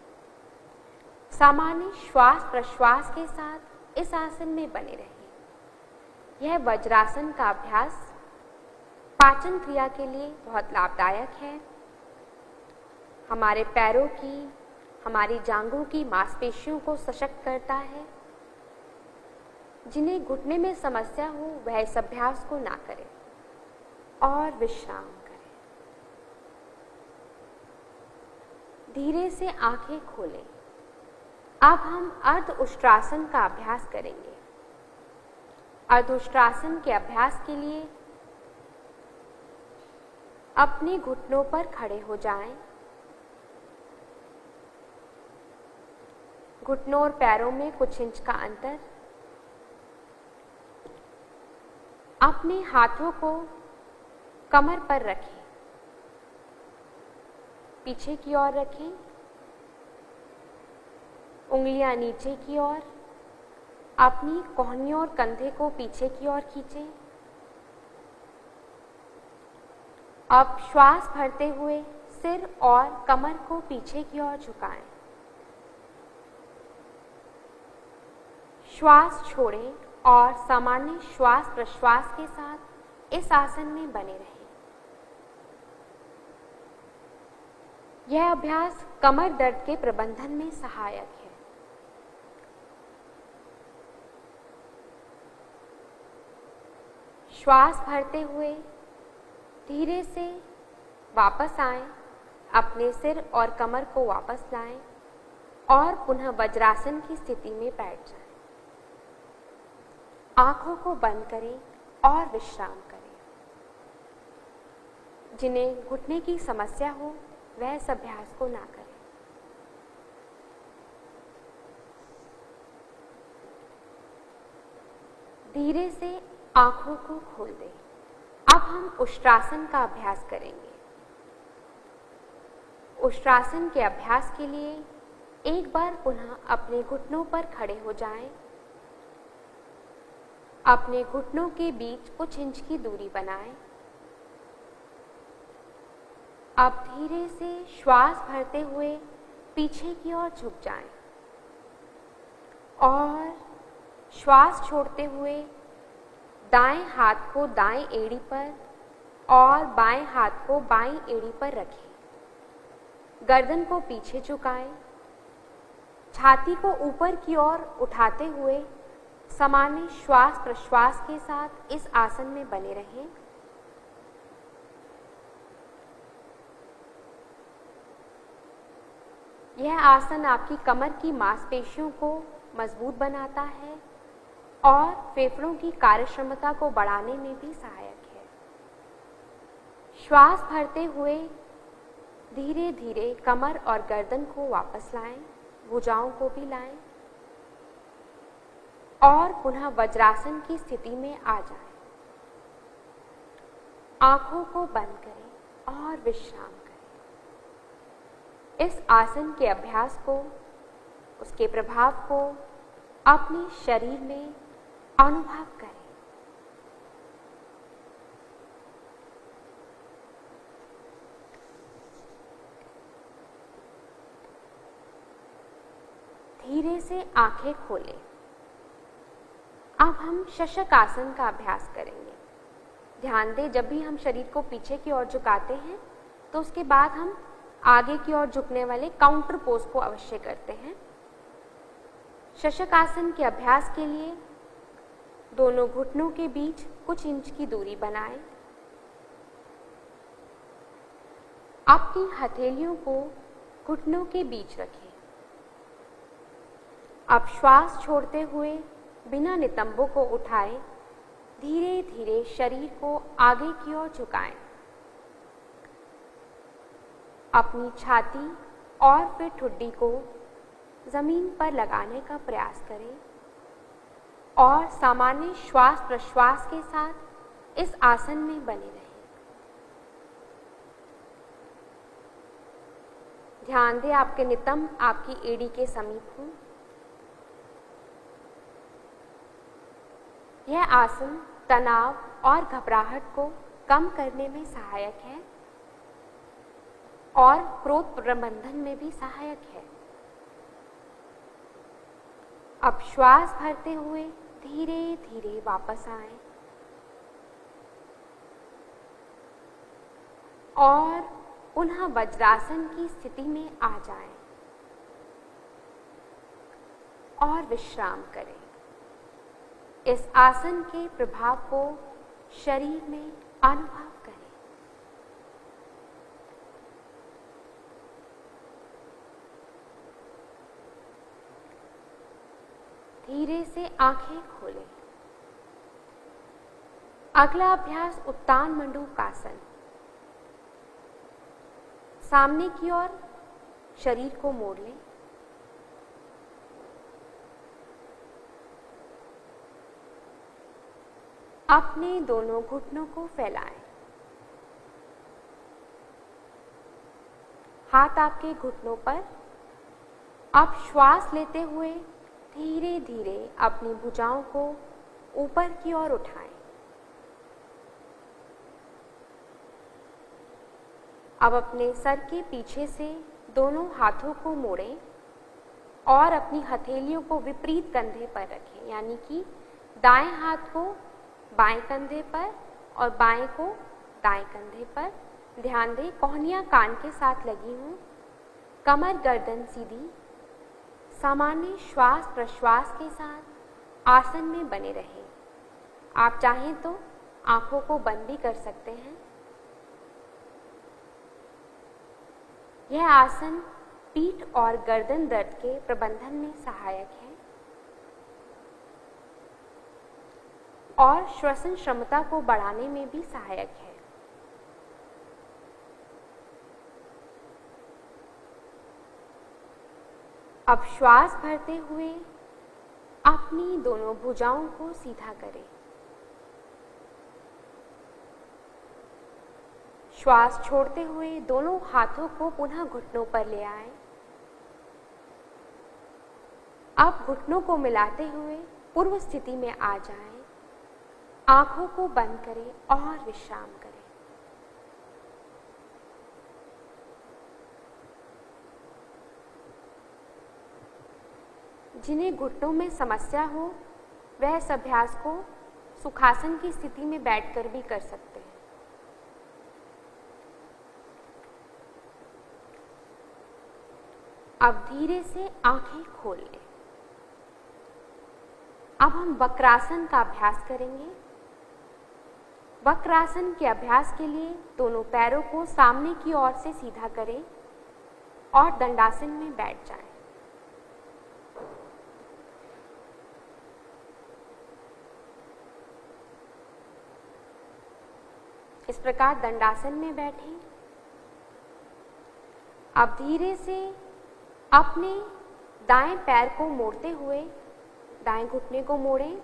सामान्य श्वास प्रश्वास के साथ इस आसन में बने रहें। यह वज्रासन का अभ्यास पाचन क्रिया के लिए बहुत लाभदायक है हमारे पैरों की, हमारी जांघों की मांसपेशियों को सशक्त करता है। जिन्हें घुटने में समस्या हो वह इस अभ्यास को ना करें और विश्राम करें। धीरे से आंखें खोलें। अब हम अर्ध उष्ट्रासन का अभ्यास करेंगे। अर्ध उष्ट्रासन के अभ्यास के लिए अपने घुटनों पर खड़े हो जाएं। घुटनों और पैरों में कुछ इंच का अंतर। अपने हाथों को कमर पर रखें, पीछे की ओर रखें, उंगलियां नीचे की ओर, अपनी कोहनियों और कंधे को पीछे की ओर खींचें। अब श्वास भरते हुए सिर और कमर को पीछे की ओर झुकाएं। श्वास छोड़ें और सामान्य श्वास प्रश्वास के साथ इस आसन में बने रहें। यह अभ्यास कमर दर्द के प्रबंधन में सहायक है। श्वास भरते हुए धीरे से वापस आएं, अपने सिर और कमर को वापस लाएं और पुनः वज्रासन की स्थिति में बैठ जाएं। आंखों को बंद करें और विश्राम करें। जिन्हें घुटने की समस्या हो वह इस अभ्यास को ना करें। धीरे से आंखों को खोल दें। अब हम उष्ट्रासन का अभ्यास करेंगे। उष्ट्रासन के अभ्यास के लिए एक बार पुनः अपने घुटनों पर खड़े हो जाएं। अपने घुटनों के बीच कुछ इंच की दूरी बनाएं। अब धीरे से श्वास भरते हुए पीछे की ओर झुक जाएं और श्वास छोड़ते हुए दाएं हाथ को दाएं एड़ी पर और बाएं हाथ को बाईं एड़ी पर रखें। गर्दन को पीछे झुकाएं। छाती को ऊपर की ओर उठाते हुए सामान्य श्वास प्रश्वास के साथ इस आसन में बने रहें। यह आसन आपकी कमर की मांसपेशियों को मजबूत बनाता है और फेफड़ों की कार्यक्षमता को बढ़ाने में भी सहायक है। श्वास भरते हुए धीरे धीरे कमर और गर्दन को वापस लाएं, भुजाओं को भी लाएं और पुनः वज्रासन की स्थिति में आ जाएं। आंखों को बंद करें और विश्राम करें। इस आसन के अभ्यास को, उसके प्रभाव को अपने शरीर में अनुभव करें। धीरे से आंखें खोलें। अब हम शशक आसन का अभ्यास करेंगे। ध्यान दें, जब भी हम शरीर को पीछे की ओर झुकाते हैं तो उसके बाद हम आगे की ओर झुकने वाले काउंटर पोज को अवश्य करते हैं। शशक आसन के अभ्यास के लिए दोनों घुटनों के बीच कुछ इंच की दूरी बनाएं। अपनी हथेलियों को घुटनों के बीच रखें। अब श्वास छोड़ते हुए बिना नितंबों को उठाए धीरे धीरे शरीर को आगे की ओर झुकाएं। अपनी छाती और फिर ठुड्डी को जमीन पर लगाने का प्रयास करें और सामान्य श्वास प्रश्वास के साथ इस आसन में बने रहें। ध्यान दें, आपके नितंब आपकी एड़ी के समीप हों। यह आसन तनाव और घबराहट को कम करने में सहायक है और क्रोध प्रबंधन में भी सहायक है। अब श्वास भरते हुए धीरे धीरे वापस आएं और पुनः वज्रासन की स्थिति में आ जाएं और विश्राम करें। इस आसन के प्रभाव को शरीर में अनुभव करें। धीरे से आंखें खोलें। अगला अभ्यास उत्तान मंडूकासन। सामने की ओर शरीर को मोड़ लें। अपने दोनों घुटनों को फैलाएं। हाथ आपके घुटनों पर। अब श्वास लेते हुए धीरे धीरे अपनी भुजाओं को ऊपर की ओर उठाएं। अब अपने सर के पीछे से दोनों हाथों को मोड़ें और अपनी हथेलियों को विपरीत कंधे पर रखें, यानी कि दाएं हाथ को बाएं कंधे पर और बाएं को दाएं कंधे पर। ध्यान दें, कोहनियां कान के साथ लगी हों, कमर गर्दन सीधी। सामान्य श्वास प्रश्वास के साथ आसन में बने रहें। आप चाहें तो आंखों को बंद भी कर सकते हैं। यह आसन पीठ और गर्दन दर्द के प्रबंधन में सहायक है और श्वसन क्षमता को बढ़ाने में भी सहायक है। अब श्वास भरते हुए अपनी दोनों भुजाओं को सीधा करें। श्वास छोड़ते हुए दोनों हाथों को पुनः घुटनों पर ले आएं। अब घुटनों को मिलाते हुए पूर्व स्थिति में आ जाएं। आंखों को बंद करें और विश्राम करें। जिन्हें घुटनों में समस्या हो वह इस अभ्यास को सुखासन की स्थिति में बैठकर भी कर सकते हैं। अब धीरे से आंखें खोल लें। अब हम वक्रासन का अभ्यास करेंगे। वक्रासन के अभ्यास के लिए दोनों पैरों को सामने की ओर से सीधा करें और दंडासन में बैठ जाएं। इस प्रकार दंडासन में बैठें। अब धीरे से अपने दाएं पैर को मोड़ते हुए दाएं घुटने को मोड़ें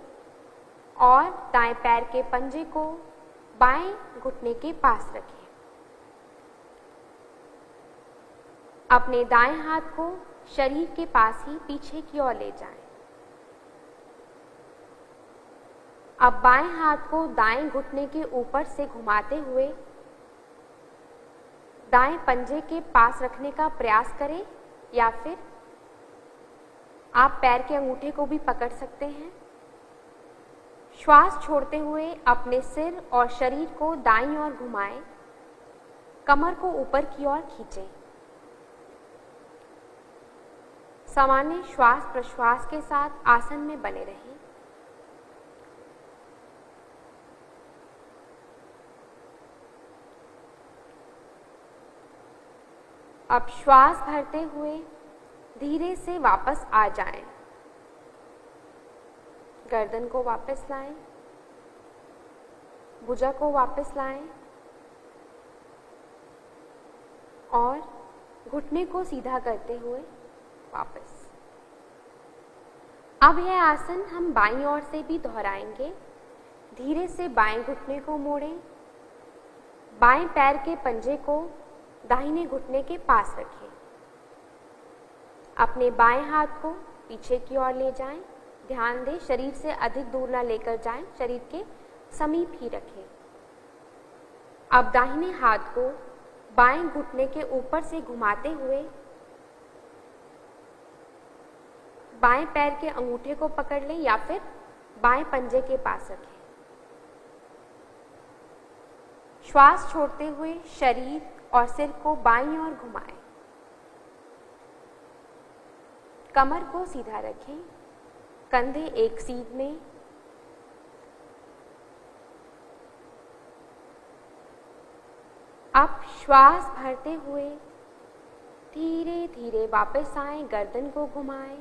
और दाएं पैर के पंजे को बाएं घुटने के पास रखें। अपने दाएं हाथ को शरीर के पास ही पीछे की ओर ले जाएं। अब बाएं हाथ को दाएं घुटने के ऊपर से घुमाते हुए दाएं पंजे के पास रखने का प्रयास करें या फिर आप पैर के अंगूठे को भी पकड़ सकते हैं। श्वास छोड़ते हुए अपने सिर और शरीर को दाईं ओर घुमाएं। कमर को ऊपर की ओर खींचें। सामान्य श्वास प्रश्वास के साथ आसन में बने रहें। अब श्वास भरते हुए धीरे से वापस आ जाएं। गर्दन को वापस लाएं, भुजा को वापस लाएं और घुटने को सीधा करते हुए वापस। अब यह आसन हम बाईं ओर से भी दोहराएंगे। धीरे से बाएं घुटने को मोड़ें, बाएं पैर के पंजे को दाहिने घुटने के पास रखें। अपने बाएं हाथ को पीछे की ओर ले जाएं। ध्यान दें, शरीर से अधिक दूर ना लेकर जाएं, शरीर के समीप ही रखें। अब दाहिने हाथ को बाएं घुटने के ऊपर से घुमाते हुए बाएं पैर के अंगूठे को पकड़ लें या फिर बाएं पंजे के पास रखें। श्वास छोड़ते हुए शरीर और सिर को बाईं ओर घुमाएं। कमर को सीधा रखें, कंधे एक सीध में। अब श्वास भरते हुए धीरे धीरे वापस आएं, गर्दन को घुमाएं,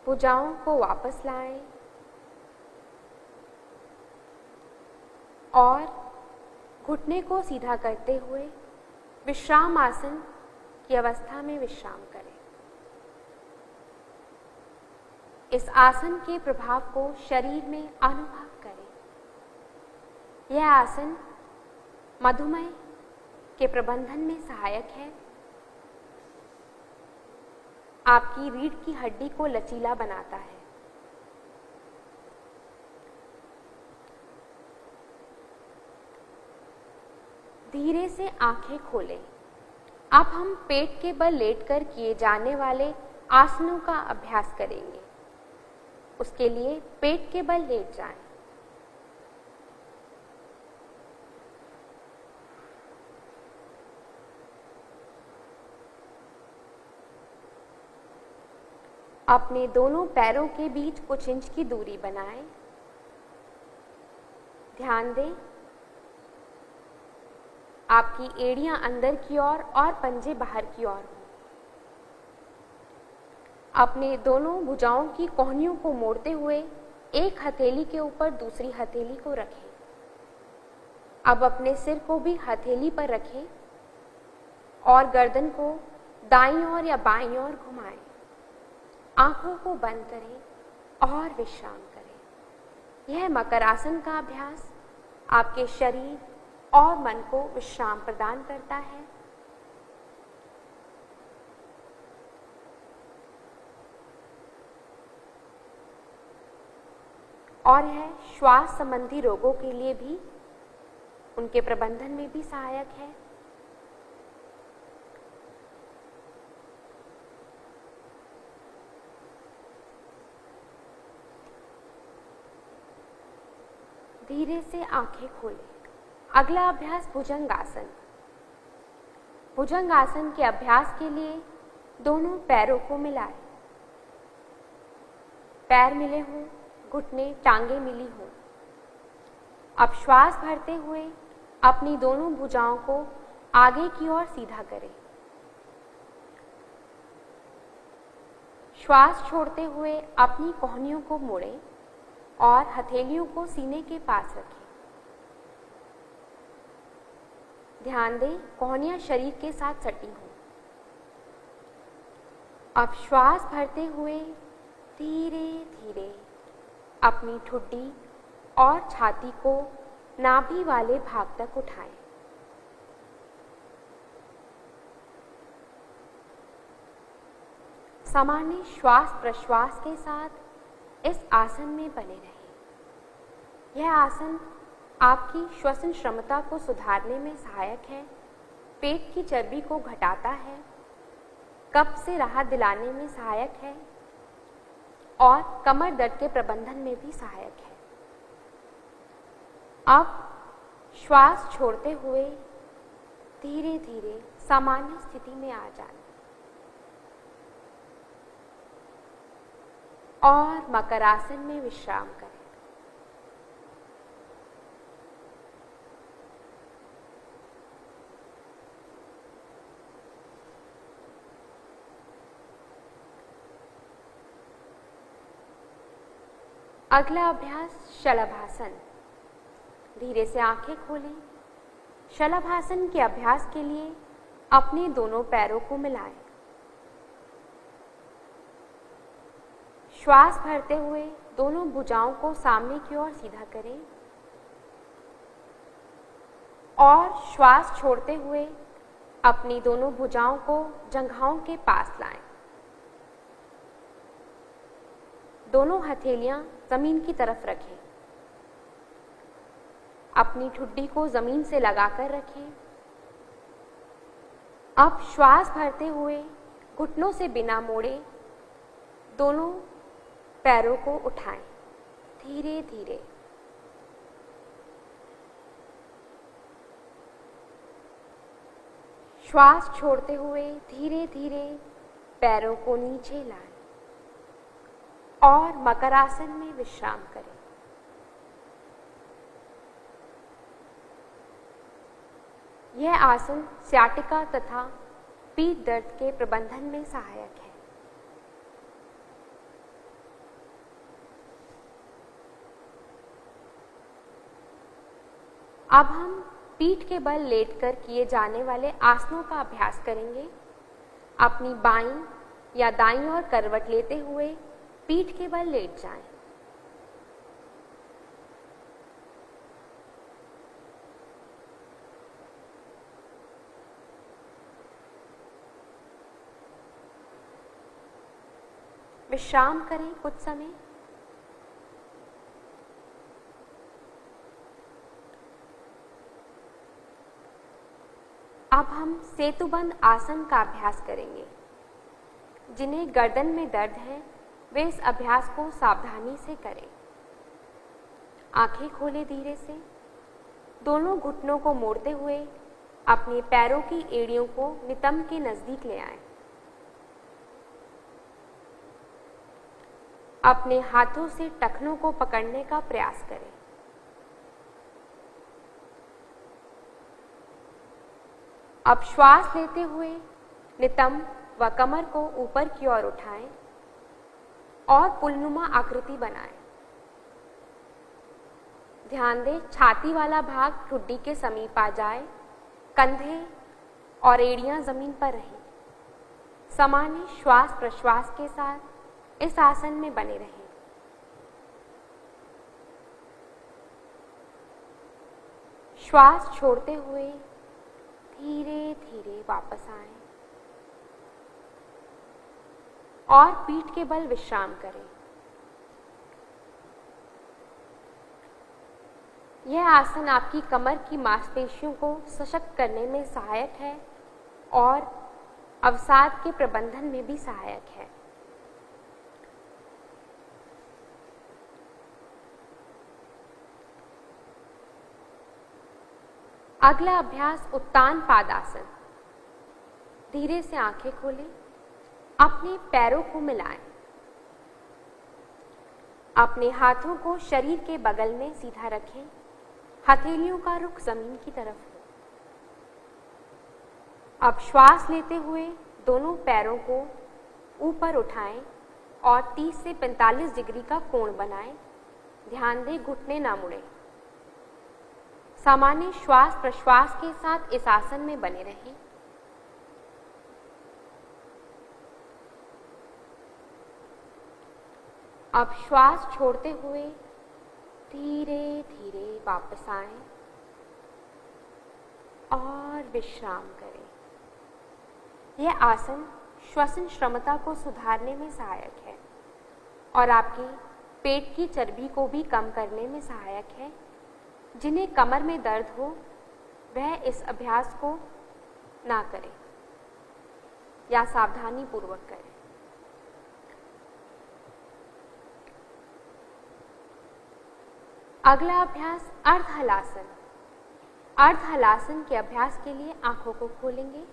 भुजाओं को वापस लाएं और घुटने को सीधा करते हुए विश्राम आसन की अवस्था में विश्राम करें। इस आसन के प्रभाव को शरीर में अनुभव करें। यह आसन मधुमेह के प्रबंधन में सहायक है। आपकी रीढ़ की हड्डी को लचीला बनाता है। धीरे से आंखें खोलें। अब हम पेट के बल लेटकर किए जाने वाले आसनों का अभ्यास करेंगे। उसके लिए पेट के बल लेट जाएं। अपने दोनों पैरों के बीच कुछ इंच की दूरी बनाएं। ध्यान दें, आपकी एड़ियां अंदर की ओर और पंजे बाहर की ओर हों। अपने दोनों भुजाओं की कोहनियों को मोड़ते हुए एक हथेली के ऊपर दूसरी हथेली को रखें। अब अपने सिर को भी हथेली पर रखें और गर्दन को दाईं ओर या बाईं ओर घुमाएं। आंखों को बंद करें और विश्राम करें। यह मकर आसन का अभ्यास आपके शरीर और मन को विश्राम प्रदान करता है। और यह श्वास संबंधी रोगों के लिए भी, उनके प्रबंधन में भी सहायक है। धीरे से आंखें खोलें। अगला अभ्यास भुजंगासन। भुजंगासन के अभ्यास के लिए दोनों पैरों को मिलाएं। पैर मिले हों, घुटने टांगे मिली हों। अब श्वास भरते हुए अपनी दोनों भुजाओं को आगे की ओर सीधा करें। श्वास छोड़ते हुए अपनी कोहनियों को मोड़ें और हथेलियों को सीने के पास रखें। ध्यान दें, कोहनियां शरीर के साथ सटी हों। अब श्वास भरते हुए धीरे धीरे अपनी ठुड्डी और छाती को नाभि वाले भाग तक उठाएं। सामान्य श्वास प्रश्वास के साथ इस आसन में बने रहें। यह आसन आपकी श्वसन क्षमता को सुधारने में सहायक है, पेट की चर्बी को घटाता है, कब्ज से राहत दिलाने में सहायक है और कमर दर्द के प्रबंधन में भी सहायक है। अब श्वास छोड़ते हुए धीरे धीरे सामान्य स्थिति में आ जाएं और मकर आसन में विश्राम करें। अगला अभ्यास शलभासन। धीरे से आंखें खोलें। शलभासन के अभ्यास के लिए अपने दोनों पैरों को मिलाएं। श्वास भरते हुए दोनों भुजाओं को सामने की ओर सीधा करें और श्वास छोड़ते हुए अपनी दोनों भुजाओं को जंघाओं के पास लाएं। दोनों हथेलियां जमीन की तरफ रखें। अपनी ठुड्डी को जमीन से लगाकर रखें। अब श्वास भरते हुए घुटनों से बिना मोड़े दोनों पैरों को उठाएं। धीरे धीरे श्वास छोड़ते हुए धीरे धीरे पैरों को नीचे लाएं और मकरासन में विश्राम करें। यह आसन सियाटिका तथा पीठ दर्द के प्रबंधन में सहायक है। अब हम पीठ के बल लेटकर किए जाने वाले आसनों का अभ्यास करेंगे। अपनी बाईं या दाईं ओर करवट लेते हुए पीठ के बल लेट जाएं। विश्राम करें कुछ समय। अब हम सेतुबंद आसन का अभ्यास करेंगे। जिन्हें गर्दन में दर्द है वे इस अभ्यास को सावधानी से करें। आंखें खोलें धीरे से। दोनों घुटनों को मोड़ते हुए अपने पैरों की एड़ियों को नितंब के नजदीक ले आएं। अपने हाथों से टखनों को पकड़ने का प्रयास करें। अब श्वास लेते हुए नितंब व कमर को ऊपर की ओर उठाएं और पुलनुमा आकृति बनाएं। ध्यान दें छाती वाला भाग ठुड्डी के समीप आ जाए, कंधे और एड़ियां जमीन पर रहें। सामान्य श्वास प्रश्वास के साथ इस आसन में बने रहें। श्वास छोड़ते हुए धीरे धीरे वापस आएं और पीठ के बल विश्राम करें। यह आसन आपकी कमर की मांसपेशियों को सशक्त करने में सहायक है और अवसाद के प्रबंधन में भी सहायक है। अगला अभ्यास उत्तान पादासन। धीरे से आंखें खोलें, अपने पैरों को मिलाएं। अपने हाथों को शरीर के बगल में सीधा रखें। हथेलियों का रुख जमीन की तरफ हो। अब श्वास लेते हुए दोनों पैरों को ऊपर उठाएं और 30 से 45 डिग्री का कोण बनाएं। ध्यान दें घुटने ना मुड़ें। सामान्य श्वास प्रश्वास के साथ इस आसन में बने रहें। अब श्वास छोड़ते हुए धीरे धीरे वापस आएं और विश्राम करें। यह आसन श्वसन क्षमता को सुधारने में सहायक है और आपकी पेट की चर्बी को भी कम करने में सहायक है। जिन्हें कमर में दर्द हो वह इस अभ्यास को ना करें या सावधानी पूर्वक करें। अगला अभ्यास अर्ध हलासन। अर्ध हलासन के अभ्यास के लिए आंखों को खोलेंगे।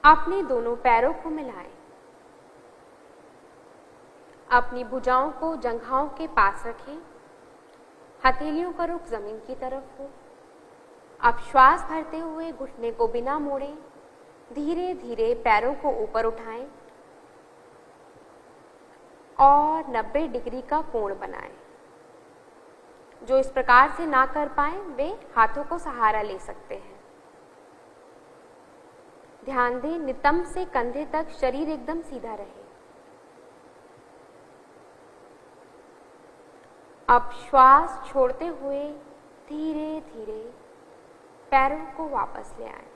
अपने दोनों पैरों को मिलाएं। अपनी भुजाओं को जंघाओं के पास रखें। हथेलियों का रुख जमीन की तरफ हो। अब श्वास भरते हुए घुटने को बिना मोड़े धीरे धीरे पैरों को ऊपर उठाएं और 90 डिग्री का कोण बनाएं। जो इस प्रकार से ना कर पाए वे हाथों को सहारा ले सकते हैं। ध्यान दें नितंब से कंधे तक शरीर एकदम सीधा रहे। अब श्वास छोड़ते हुए धीरे धीरे पैरों को वापस ले आएं।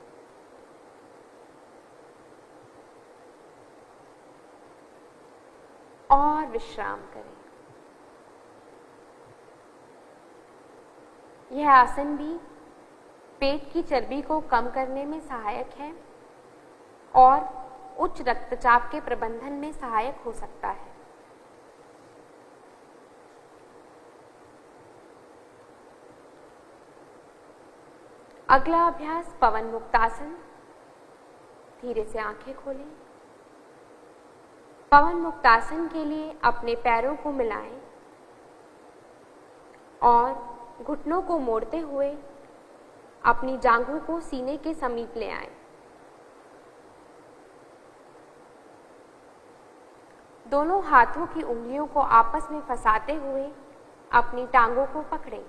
और विश्राम करें। यह आसन भी पेट की चर्बी को कम करने में सहायक है और उच्च रक्तचाप के प्रबंधन में सहायक हो सकता है। अगला अभ्यास पवन मुक्तासन। धीरे से आंखें खोलें। पवन मुक्तासन के लिए अपने पैरों को मिलाएं और घुटनों को मोड़ते हुए अपनी जांघों को सीने के समीप ले आएं। दोनों हाथों की उंगलियों को आपस में फंसाते हुए अपनी टांगों को पकड़ें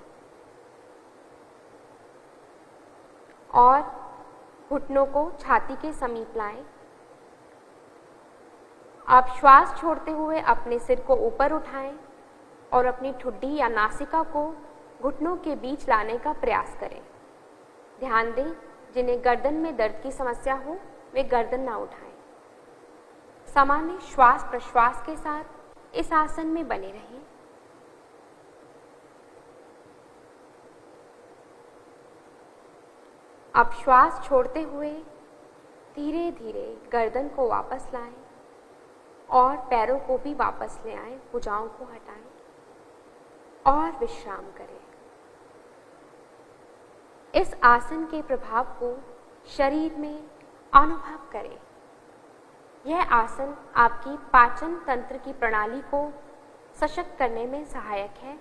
और घुटनों को छाती के समीप लाएं। आप श्वास छोड़ते हुए अपने सिर को ऊपर उठाएं और अपनी ठुड्डी या नासिका को घुटनों के बीच लाने का प्रयास करें। ध्यान दें, जिन्हें गर्दन में दर्द की समस्या हो वे गर्दन ना उठाएं। सामान्य श्वास प्रश्वास के साथ इस आसन में बने रहें। अब श्वास छोड़ते हुए धीरे धीरे गर्दन को वापस लाएं और पैरों को भी वापस ले आएं, भुजाओं को हटाएं और विश्राम करें। इस आसन के प्रभाव को शरीर में अनुभव करें। यह आसन आपकी पाचन तंत्र की प्रणाली को सशक्त करने में सहायक है।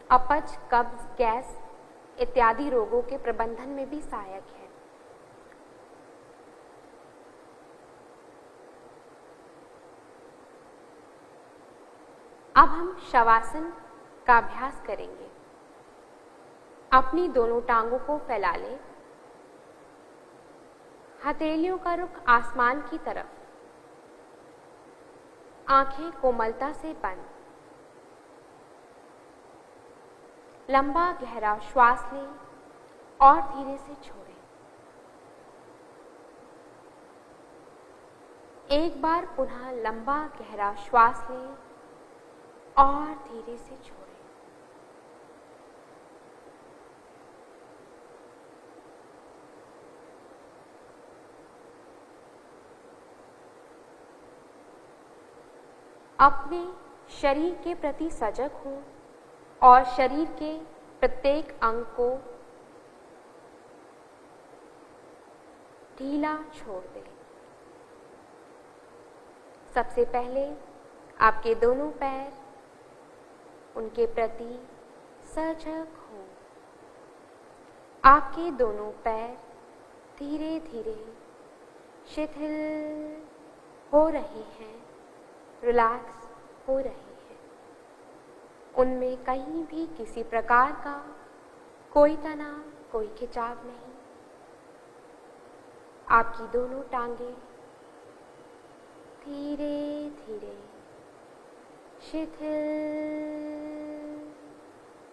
अपच, कब्ज, गैस इत्यादि रोगों के प्रबंधन में भी सहायक है। अब हम शवासन का अभ्यास करेंगे। अपनी दोनों टांगों को फैला लें। हथेलियों का रुख आसमान की तरफ। आंखें कोमलता से बंद। लंबा गहरा श्वास लें और धीरे से छोड़ें। एक बार पुनः लंबा गहरा श्वास लें और धीरे से छोड़ें। अपने शरीर के प्रति सजग हों और शरीर के प्रत्येक अंग को ढीला छोड़ दें। सबसे पहले आपके दोनों पैर, उनके प्रति सजग हों। आपके दोनों पैर धीरे धीरे शिथिल हो रहे हैं, रिलैक्स हो रहे हैं। उनमें कहीं भी किसी प्रकार का कोई तनाव, कोई खिंचाव नहीं। आपकी दोनों टांगें धीरे धीरे शिथिल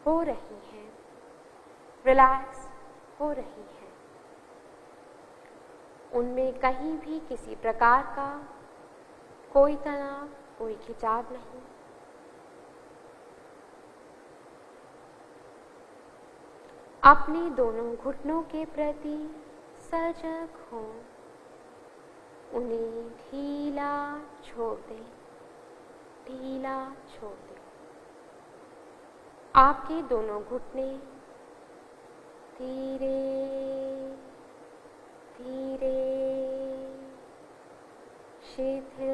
हो रही हैं, रिलैक्स हो रही हैं। उनमें कहीं भी किसी प्रकार का कोई तनाव, कोई खिंचाव नहीं। अपने दोनों घुटनों के प्रति सजग हों। उन्हें ढीला छोड़ दें, ढीला छोड़ दें। आपके दोनों घुटने धीरे धीरे शिथिल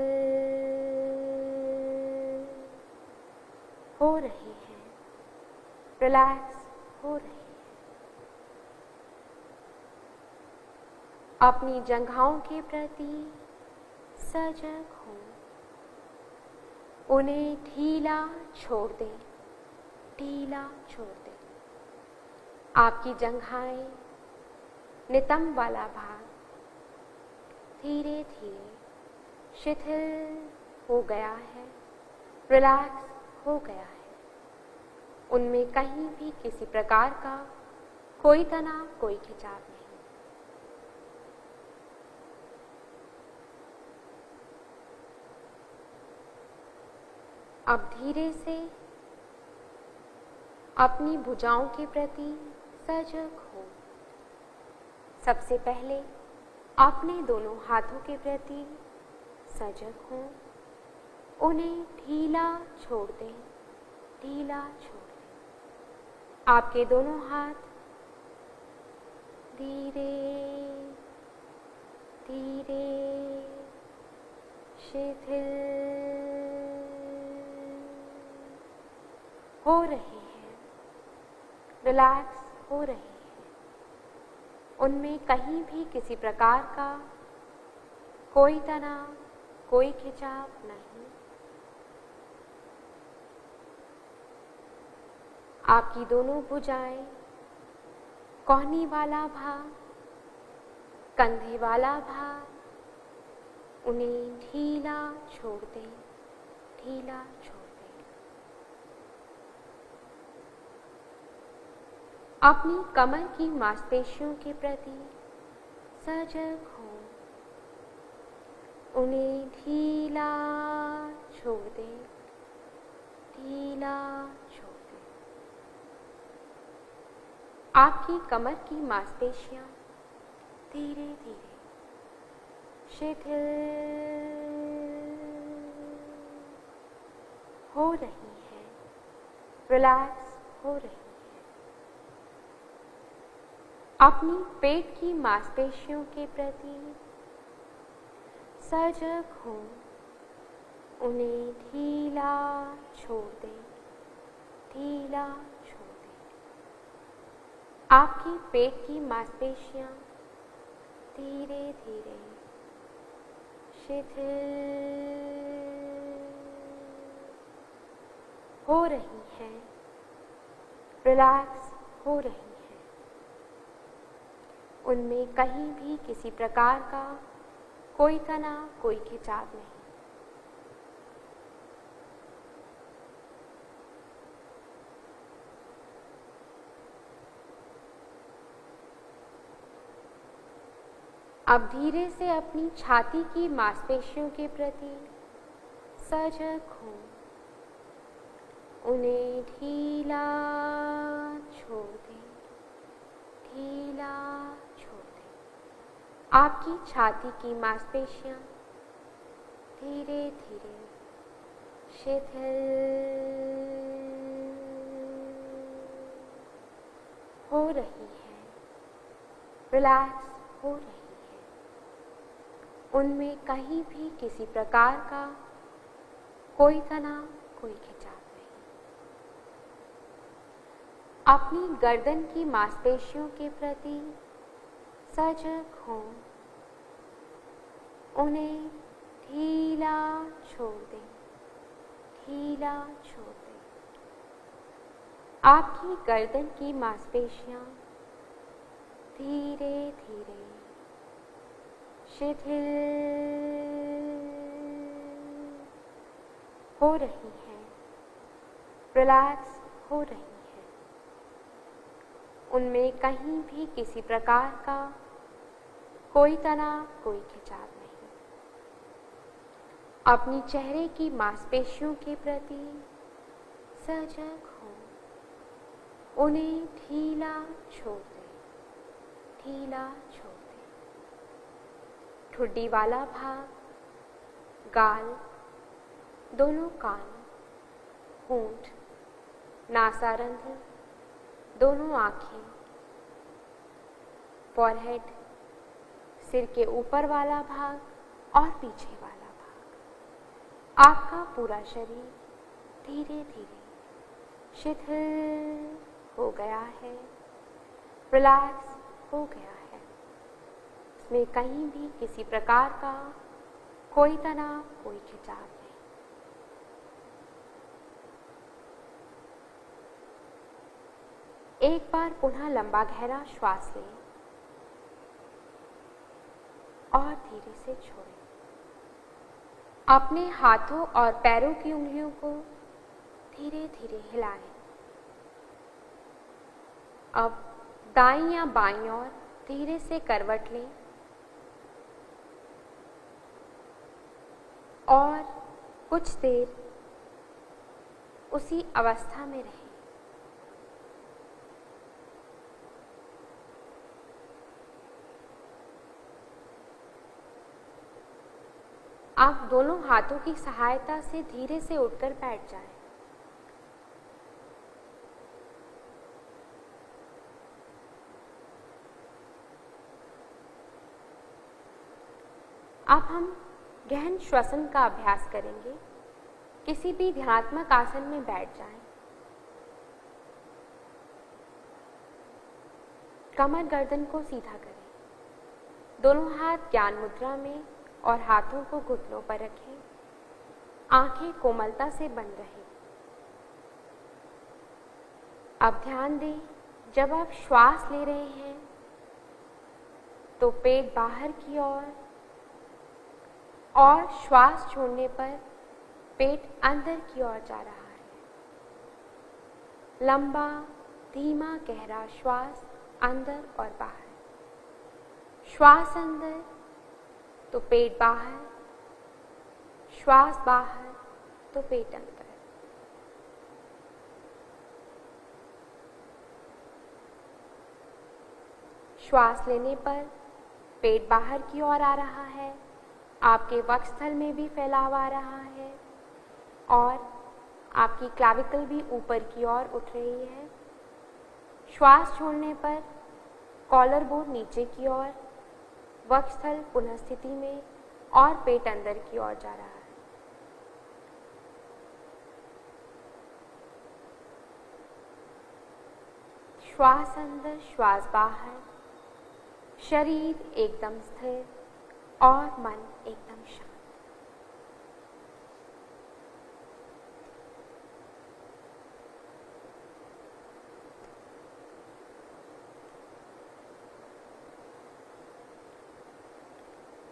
हो रहे हैं, रिलैक्स हो रहे हैं। अपनी जंघाओं के प्रति सजग हों। उन्हें ढीला छोड़ दें, ढीला छोड़ दें। आपकी जंघाएं, नितंब वाला भाग धीरे धीरे शिथिल हो गया है, रिलैक्स हो गया है। उनमें कहीं भी किसी प्रकार का कोई तनाव, कोई खिंचाव नहीं। अब धीरे से अपनी भुजाओं के प्रति सजग हो। सबसे पहले अपने दोनों हाथों के प्रति सजग हो। उन्हें ढीला छोड़ दें, ढीला छोड़ दें। आपके दोनों हाथ धीरे धीरे शिथिल हो रहे हैं, रिलैक्स हो रहे हैं। उनमें कहीं भी किसी प्रकार का कोई तनाव, कोई खिंचाव नहीं। आपकी दोनों भुजाएं, कोहनी वाला भाग, कंधे वाला भाग, उन्हें ढीला छोड़ दें, ढीला छोड़ दें। अपनी कमर की मांसपेशियों के प्रति सजग हों, उन्हें ढीला छोड़ दें, ढीला छोड़ दें। आपकी कमर की मांसपेशियां धीरे धीरे शिथिल हो रही हैं, रिलैक्स हो रही हैं। अपनी पेट की मांसपेशियों के प्रति सजग हो, उन्हें ढीला छोड़ दें, ढीला छोड़ दें। आपकी पेट की मांसपेशियां धीरे धीरे शिथिल हो रही हैं, रिलैक्स हो रही हैं। उनमें कहीं भी किसी प्रकार का कोई तनाव, कोई खिंचाव नहीं। अब धीरे से अपनी छाती की मांसपेशियों के प्रति सजग हो, उन्हें ढीला छोड़ दें, ढीला छोड़ दें। आपकी छाती की मांसपेशियां धीरे धीरे शिथिल हो रही है, रिलैक्स हो रही है। उनमें कहीं भी किसी प्रकार का कोई तनाव, कोई खिंचाव नहीं। अपनी गर्दन की मांसपेशियों के प्रति सजग हो, उन्हें ढीला छोड़ दें, ढीला छोड़ दें। आपकी गर्दन की मांसपेशियां धीरे धीरे शिथिल हो रही हैं, रिलैक्स हो रही हैं। उनमें कहीं भी किसी प्रकार का कोई तनाव, कोई खिंचाव नहीं। अपनी चेहरे की मांसपेशियों के प्रति सजग हो, उन्हें ढीला छोड़ दें, ढीला छोड़ दें। ठुड्डी वाला भाग, गाल, दोनों कान, होंठ, नासारंध्र, दोनों आंखें, फॉरहेड, सिर के ऊपर वाला भाग और पीछे वाला भाग। आपका पूरा शरीर धीरे धीरे शिथिल हो गया है, रिलैक्स हो गया है। इसमें कहीं भी किसी प्रकार का कोई तनाव, कोई खिंचाव नहीं। एक बार पुनः लंबा गहरा श्वास लें और धीरे से छोड़ें। अपने हाथों और पैरों की उंगलियों को धीरे धीरे हिलाएं। अब दाईं या बाईं ओर धीरे से करवट लें और कुछ देर उसी अवस्था में रहें। आप दोनों हाथों की सहायता से धीरे से उठकर बैठ जाएं। अब हम गहन श्वसन का अभ्यास करेंगे। किसी भी ध्यानात्मक आसन में बैठ जाएं। कमर गर्दन को सीधा करें। दोनों हाथ ज्ञान मुद्रा में और हाथों को घुटनों पर रखें। आंखें कोमलता से बंद रहें। अब ध्यान दें, जब आप श्वास ले रहे हैं तो पेट बाहर की ओर और श्वास छोड़ने पर पेट अंदर की ओर जा रहा है। लंबा, धीमा, गहरा श्वास अंदर और बाहर। श्वास अंदर तो पेट बाहर, श्वास बाहर तो पेट अंदर। श्वास लेने पर पेट बाहर की ओर आ रहा है, आपके वक्षस्थल में भी फैलाव आ रहा है और आपकी क्लैविकल भी ऊपर की ओर उठ रही है। श्वास छोड़ने पर कॉलर बोन नीचे की ओर, वक्षस्थल पुनः स्थिति में और पेट अंदर की ओर जा रहा है। श्वास अंदर, श्वास बाहर, शरीर एकदम स्थिर और मन एकदम शांत।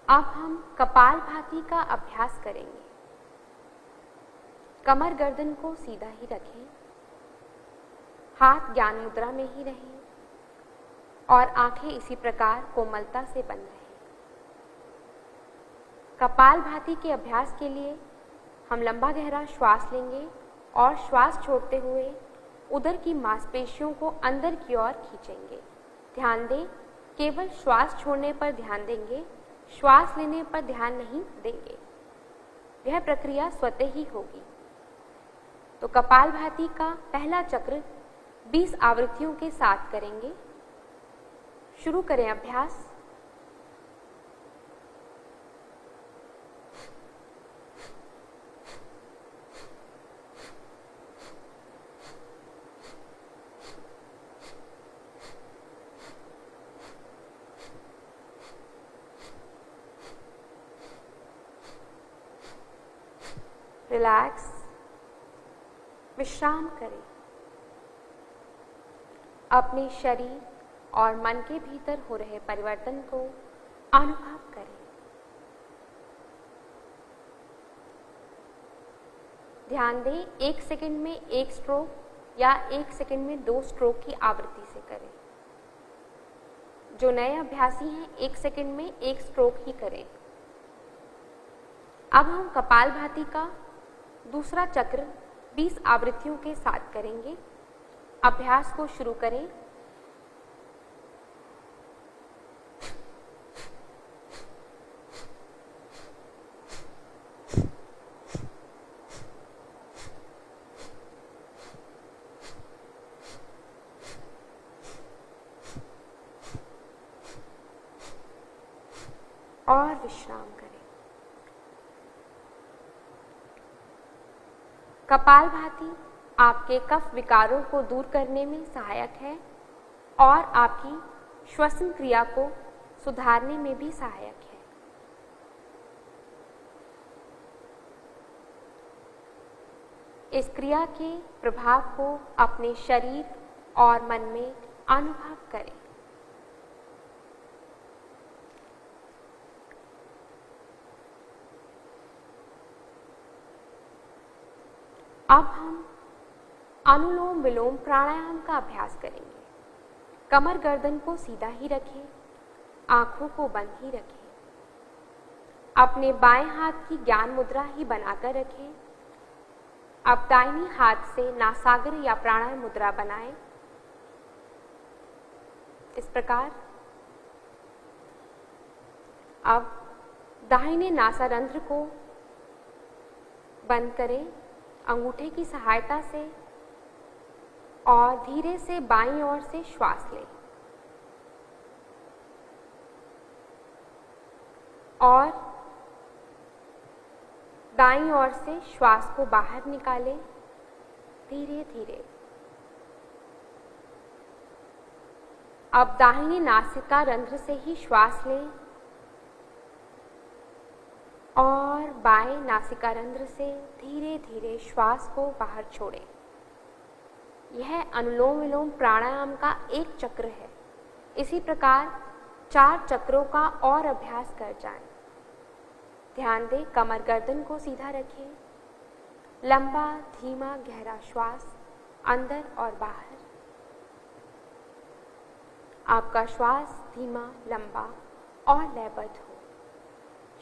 अब हम कपालभाति का अभ्यास करेंगे। कमर गर्दन को सीधा ही रखें, हाथ ज्ञान मुद्रा में ही रहें और आंखें इसी प्रकार कोमलता से बंद रहें। कपालभाति के अभ्यास के लिए हम लंबा गहरा श्वास लेंगे और श्वास छोड़ते हुए उदर की मांसपेशियों को अंदर की ओर खींचेंगे। ध्यान दें, केवल श्वास छोड़ने पर ध्यान देंगे, श्वास लेने पर ध्यान नहीं देंगे। यह प्रक्रिया स्वतः ही होगी। तो कपालभाति का पहला चक्र 20 आवृत्तियों के साथ करेंगे। शुरू करें अभ्यास। रिलैक्स, विश्राम करें। अपने शरीर और मन के भीतर हो रहे परिवर्तन को अनुभव करें। ध्यान दें, 1 सेकंड में 1 स्ट्रोक या 1 सेकंड में 2 स्ट्रोक की आवृत्ति से करें। जो नए अभ्यासी हैं, 1 सेकंड में 1 स्ट्रोक ही करें। अब हम कपालभाति का दूसरा चक्र 20 आवृत्तियों के साथ करेंगे। अभ्यास को शुरू करें। और विश्राम करें। कपालभाति आपके कफ विकारों को दूर करने में सहायक है और आपकी श्वसन क्रिया को सुधारने में भी सहायक है। इस क्रिया के प्रभाव को अपने शरीर और मन में अनुभव करें। अब हम अनुलोम विलोम प्राणायाम का अभ्यास करेंगे। कमर गर्दन को सीधा ही रखें, आंखों को बंद ही रखें। अपने बाएं हाथ की ज्ञान मुद्रा ही बनाकर रखें। अब दाहिनी हाथ से नासागर या प्राणायाम मुद्रा बनाएं। इस प्रकार अब दाहिने नासारंध्र को बंद करें अंगूठे की सहायता से और धीरे से बाईं ओर से श्वास लें और दाईं ओर से श्वास को बाहर निकालें धीरे धीरे। अब दाहिने नासिका रंध्र से ही श्वास लें और बाएं नासिका रंध्र से धीरे धीरे श्वास को बाहर छोड़ें। यह अनुलोम विलोम प्राणायाम का एक चक्र है। इसी प्रकार 4 चक्रों का और अभ्यास कर जाएं। ध्यान दें, कमर गर्दन को सीधा रखें। लंबा धीमा गहरा श्वास अंदर और बाहर। आपका श्वास धीमा लंबा और लयबद्ध हो,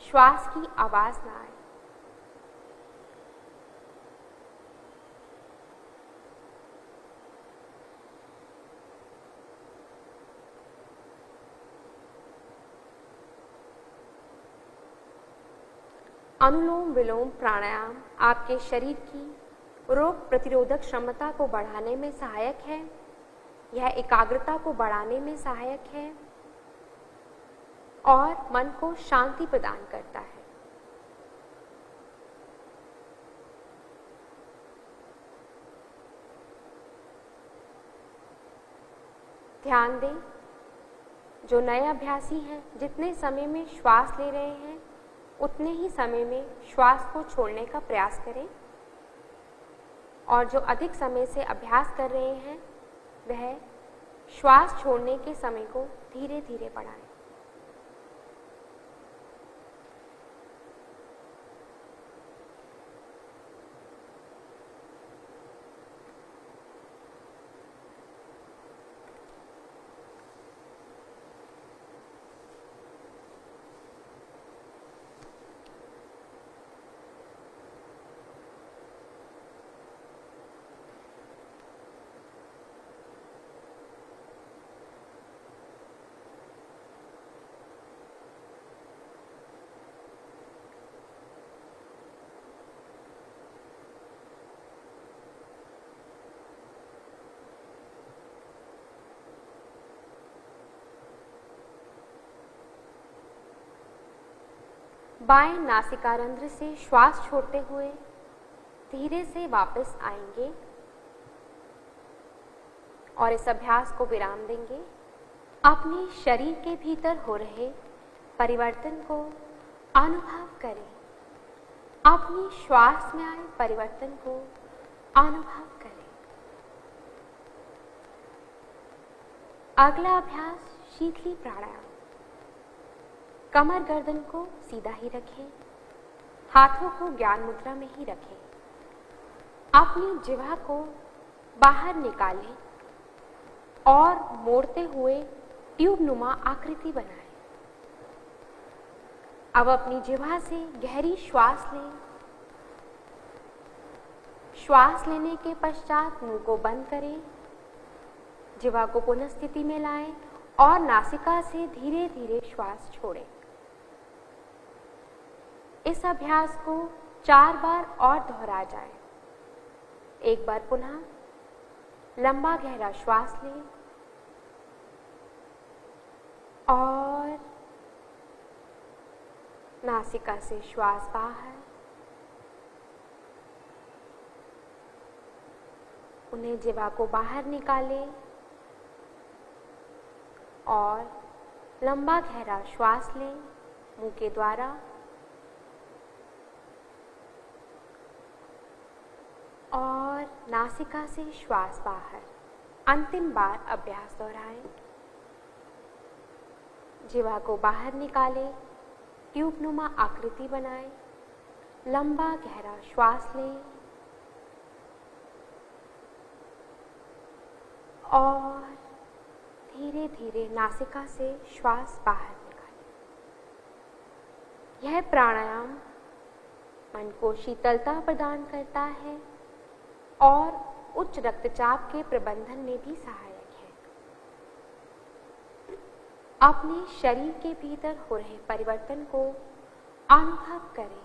श्वास की आवाज ना आए। अनुलोम विलोम प्राणायाम आपके शरीर की रोग प्रतिरोधक क्षमता को बढ़ाने में सहायक है। यह एकाग्रता को बढ़ाने में सहायक है और मन को शांति प्रदान करता है। ध्यान दें, जो नए अभ्यासी हैं, जितने समय में श्वास ले रहे हैं उतने ही समय में श्वास को छोड़ने का प्रयास करें और जो अधिक समय से अभ्यास कर रहे हैं वह श्वास छोड़ने के समय को धीरे धीरे बढ़ाएं। बाएं नासिकारंध्र से श्वास छोड़ते हुए धीरे से वापस आएंगे और इस अभ्यास को विराम देंगे। अपने शरीर के भीतर हो रहे परिवर्तन को अनुभव करें। अपनी श्वास में आए परिवर्तन को अनुभव करें। अगला अभ्यास शीतली प्राणायाम। कमर गर्दन को सीधा ही रखें, हाथों को ज्ञान मुद्रा में ही रखें। अपनी जिह्वा को बाहर निकालें और मोड़ते हुए ट्यूब नुमा आकृति बनाएं। अब अपनी जिह्वा से गहरी श्वास लें। श्वास लेने के पश्चात मुंह को बंद करें, जिह्वा को पुनः स्थिति में लाएं और नासिका से धीरे धीरे श्वास छोड़ें। इस अभ्यास को 4 बार और दोहरा जाए। एक बार पुनः लंबा गहरा श्वास लें और नासिका से श्वास बाहर। उन्हें जिह्वा को बाहर निकालें और लंबा गहरा श्वास लें मुंह के द्वारा और नासिका से श्वास बाहर। अंतिम बार अभ्यास दोहराएं। जिह्वा को बाहर निकालें, ट्यूब नुमा आकृति बनाएं, लंबा गहरा श्वास लें और धीरे धीरे नासिका से श्वास बाहर निकालें। यह प्राणायाम मन को शीतलता प्रदान करता है और उच्च रक्तचाप के प्रबंधन में भी सहायक है। अपने शरीर के भीतर हो रहे परिवर्तन को अनुभव करें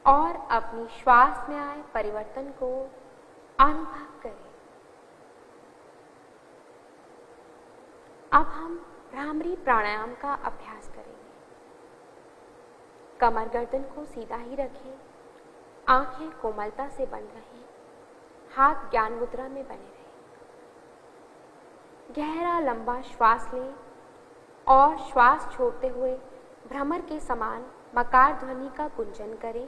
और अपनी श्वास में आए परिवर्तन को अनुभव करें। अब हम भ्रामरी प्राणायाम का अभ्यास करेंगे। कमर गर्दन को सीधा ही रखें, आंखें कोमलता से बंद रहें, हाथ ज्ञान मुद्रा में बने रहें। गहरा लंबा श्वास लें और श्वास छोड़ते हुए भ्रमर के समान मकार ध्वनि का गुंजन करें।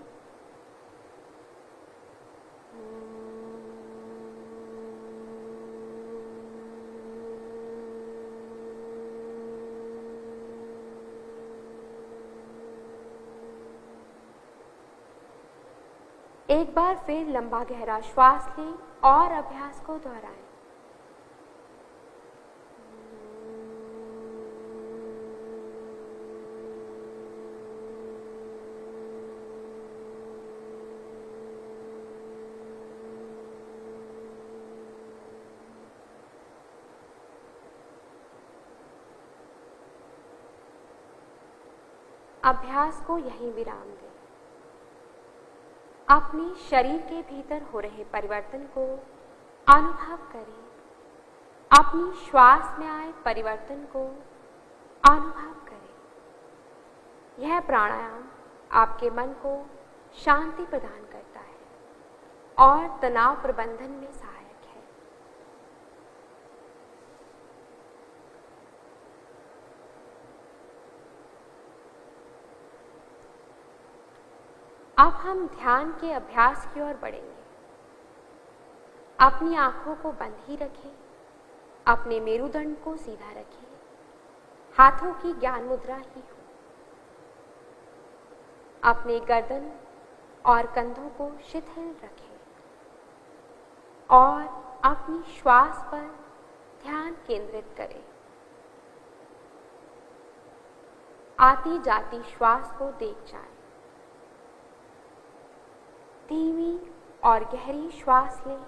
एक बार फिर लंबा गहरा श्वास लें और अभ्यास को दोहराएं। अभ्यास को यहीं विराम दें। अपने शरीर के भीतर हो रहे परिवर्तन को अनुभव करें। अपनी श्वास में आए परिवर्तन को अनुभव करें। यह प्राणायाम आपके मन को शांति प्रदान करता है और तनाव प्रबंधन में सहायक है। अब हम ध्यान के अभ्यास की ओर बढ़ेंगे। अपनी आंखों को बंद ही रखें, अपने मेरुदंड को सीधा रखें, हाथों की ज्ञान मुद्रा ही हो। अपने गर्दन और कंधों को शिथिल रखें और अपनी श्वास पर ध्यान केंद्रित करें। आती जाती श्वास को देख जाएं। धीमी और गहरी श्वास लें,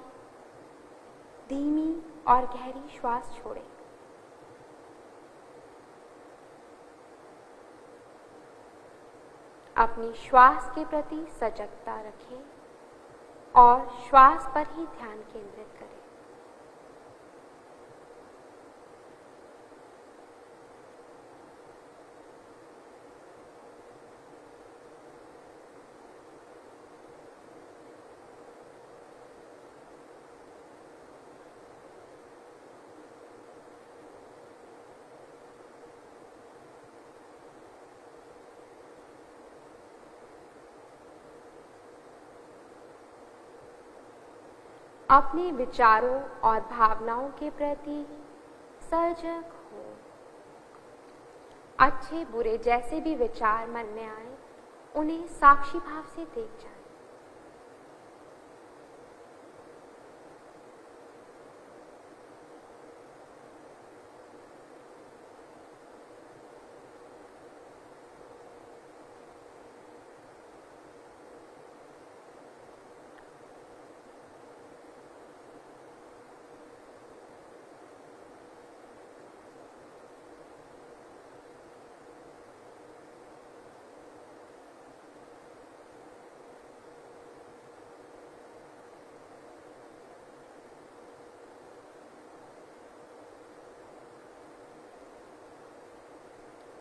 धीमी और गहरी श्वास छोड़ें। अपनी श्वास के प्रति सजगता रखें और श्वास पर ही ध्यान केंद्रित करें। अपने विचारों और भावनाओं के प्रति सजग हो। अच्छे बुरे जैसे भी विचार मन में आए, उन्हें साक्षी भाव से देख जाएं।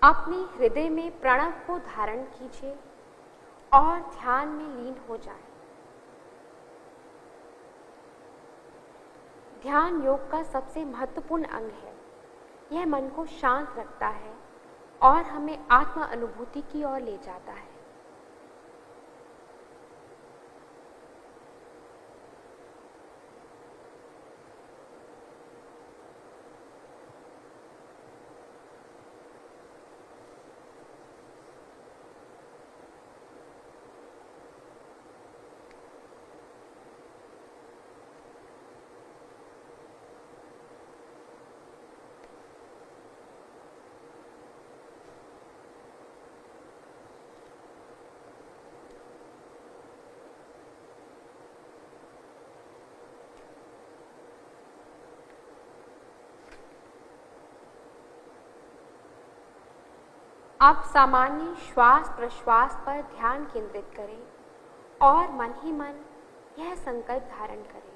अपने हृदय में प्रणव को धारण कीजिए और ध्यान में लीन हो जाएं। ध्यान योग का सबसे महत्वपूर्ण अंग है। यह मन को शांत रखता है और हमें आत्म अनुभूति की ओर ले जाता है। आप सामान्य श्वास प्रश्वास पर ध्यान केंद्रित करें और मन ही मन यह संकल्प धारण करें,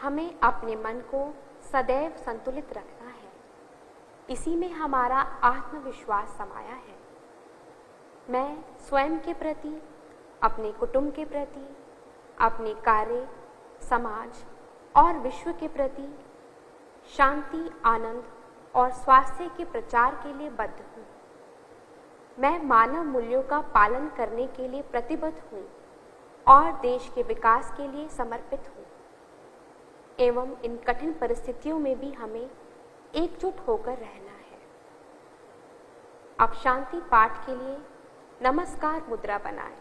हमें अपने मन को सदैव संतुलित रखना है। इसी में हमारा आत्मविश्वास समाया है। मैं स्वयं के प्रति, अपने कुटुंब के प्रति, अपने कार्य, समाज और विश्व के प्रति शांति, आनंद और स्वास्थ्य के प्रचार के लिए बद्ध हूँ। मैं मानव मूल्यों का पालन करने के लिए प्रतिबद्ध हूँ और देश के विकास के लिए समर्पित हूँ। एवं इन कठिन परिस्थितियों में भी हमें एकजुट होकर रहना है। अब शांति पाठ के लिए नमस्कार मुद्रा बनाएं।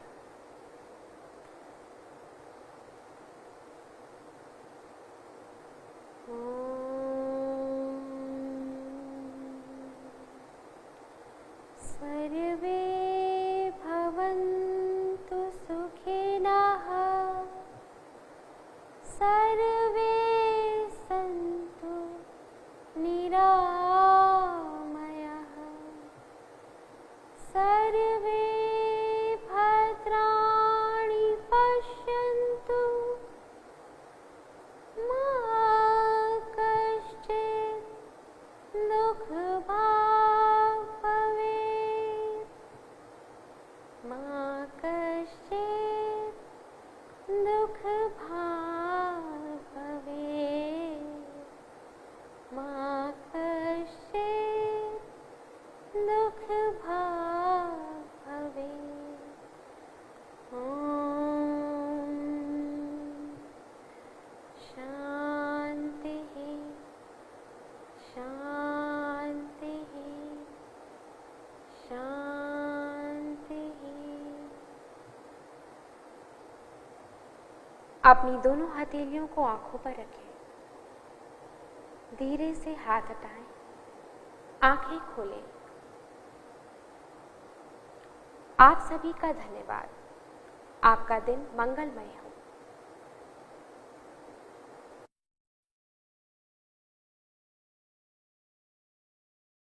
सर्वे भवन्तु सुखिनः, सर्वे सन्तु निरामयाः, सर्वे भद्राणि पश्यन्तु, मा कश्चित् दुःखभाग् भवेत्, मा कश्चित् दुःखभाग् भवेत्, मा कश्चित् दुःखभाग् भवेत्। ॐ शान्तिः शान्तिः शान्तिः। अपनी दोनों हथेलियों को आंखों पर रखें। धीरे से हाथ हटाएं, आंखें खोलें। आप सभी का धन्यवाद। आपका दिन मंगलमय हो।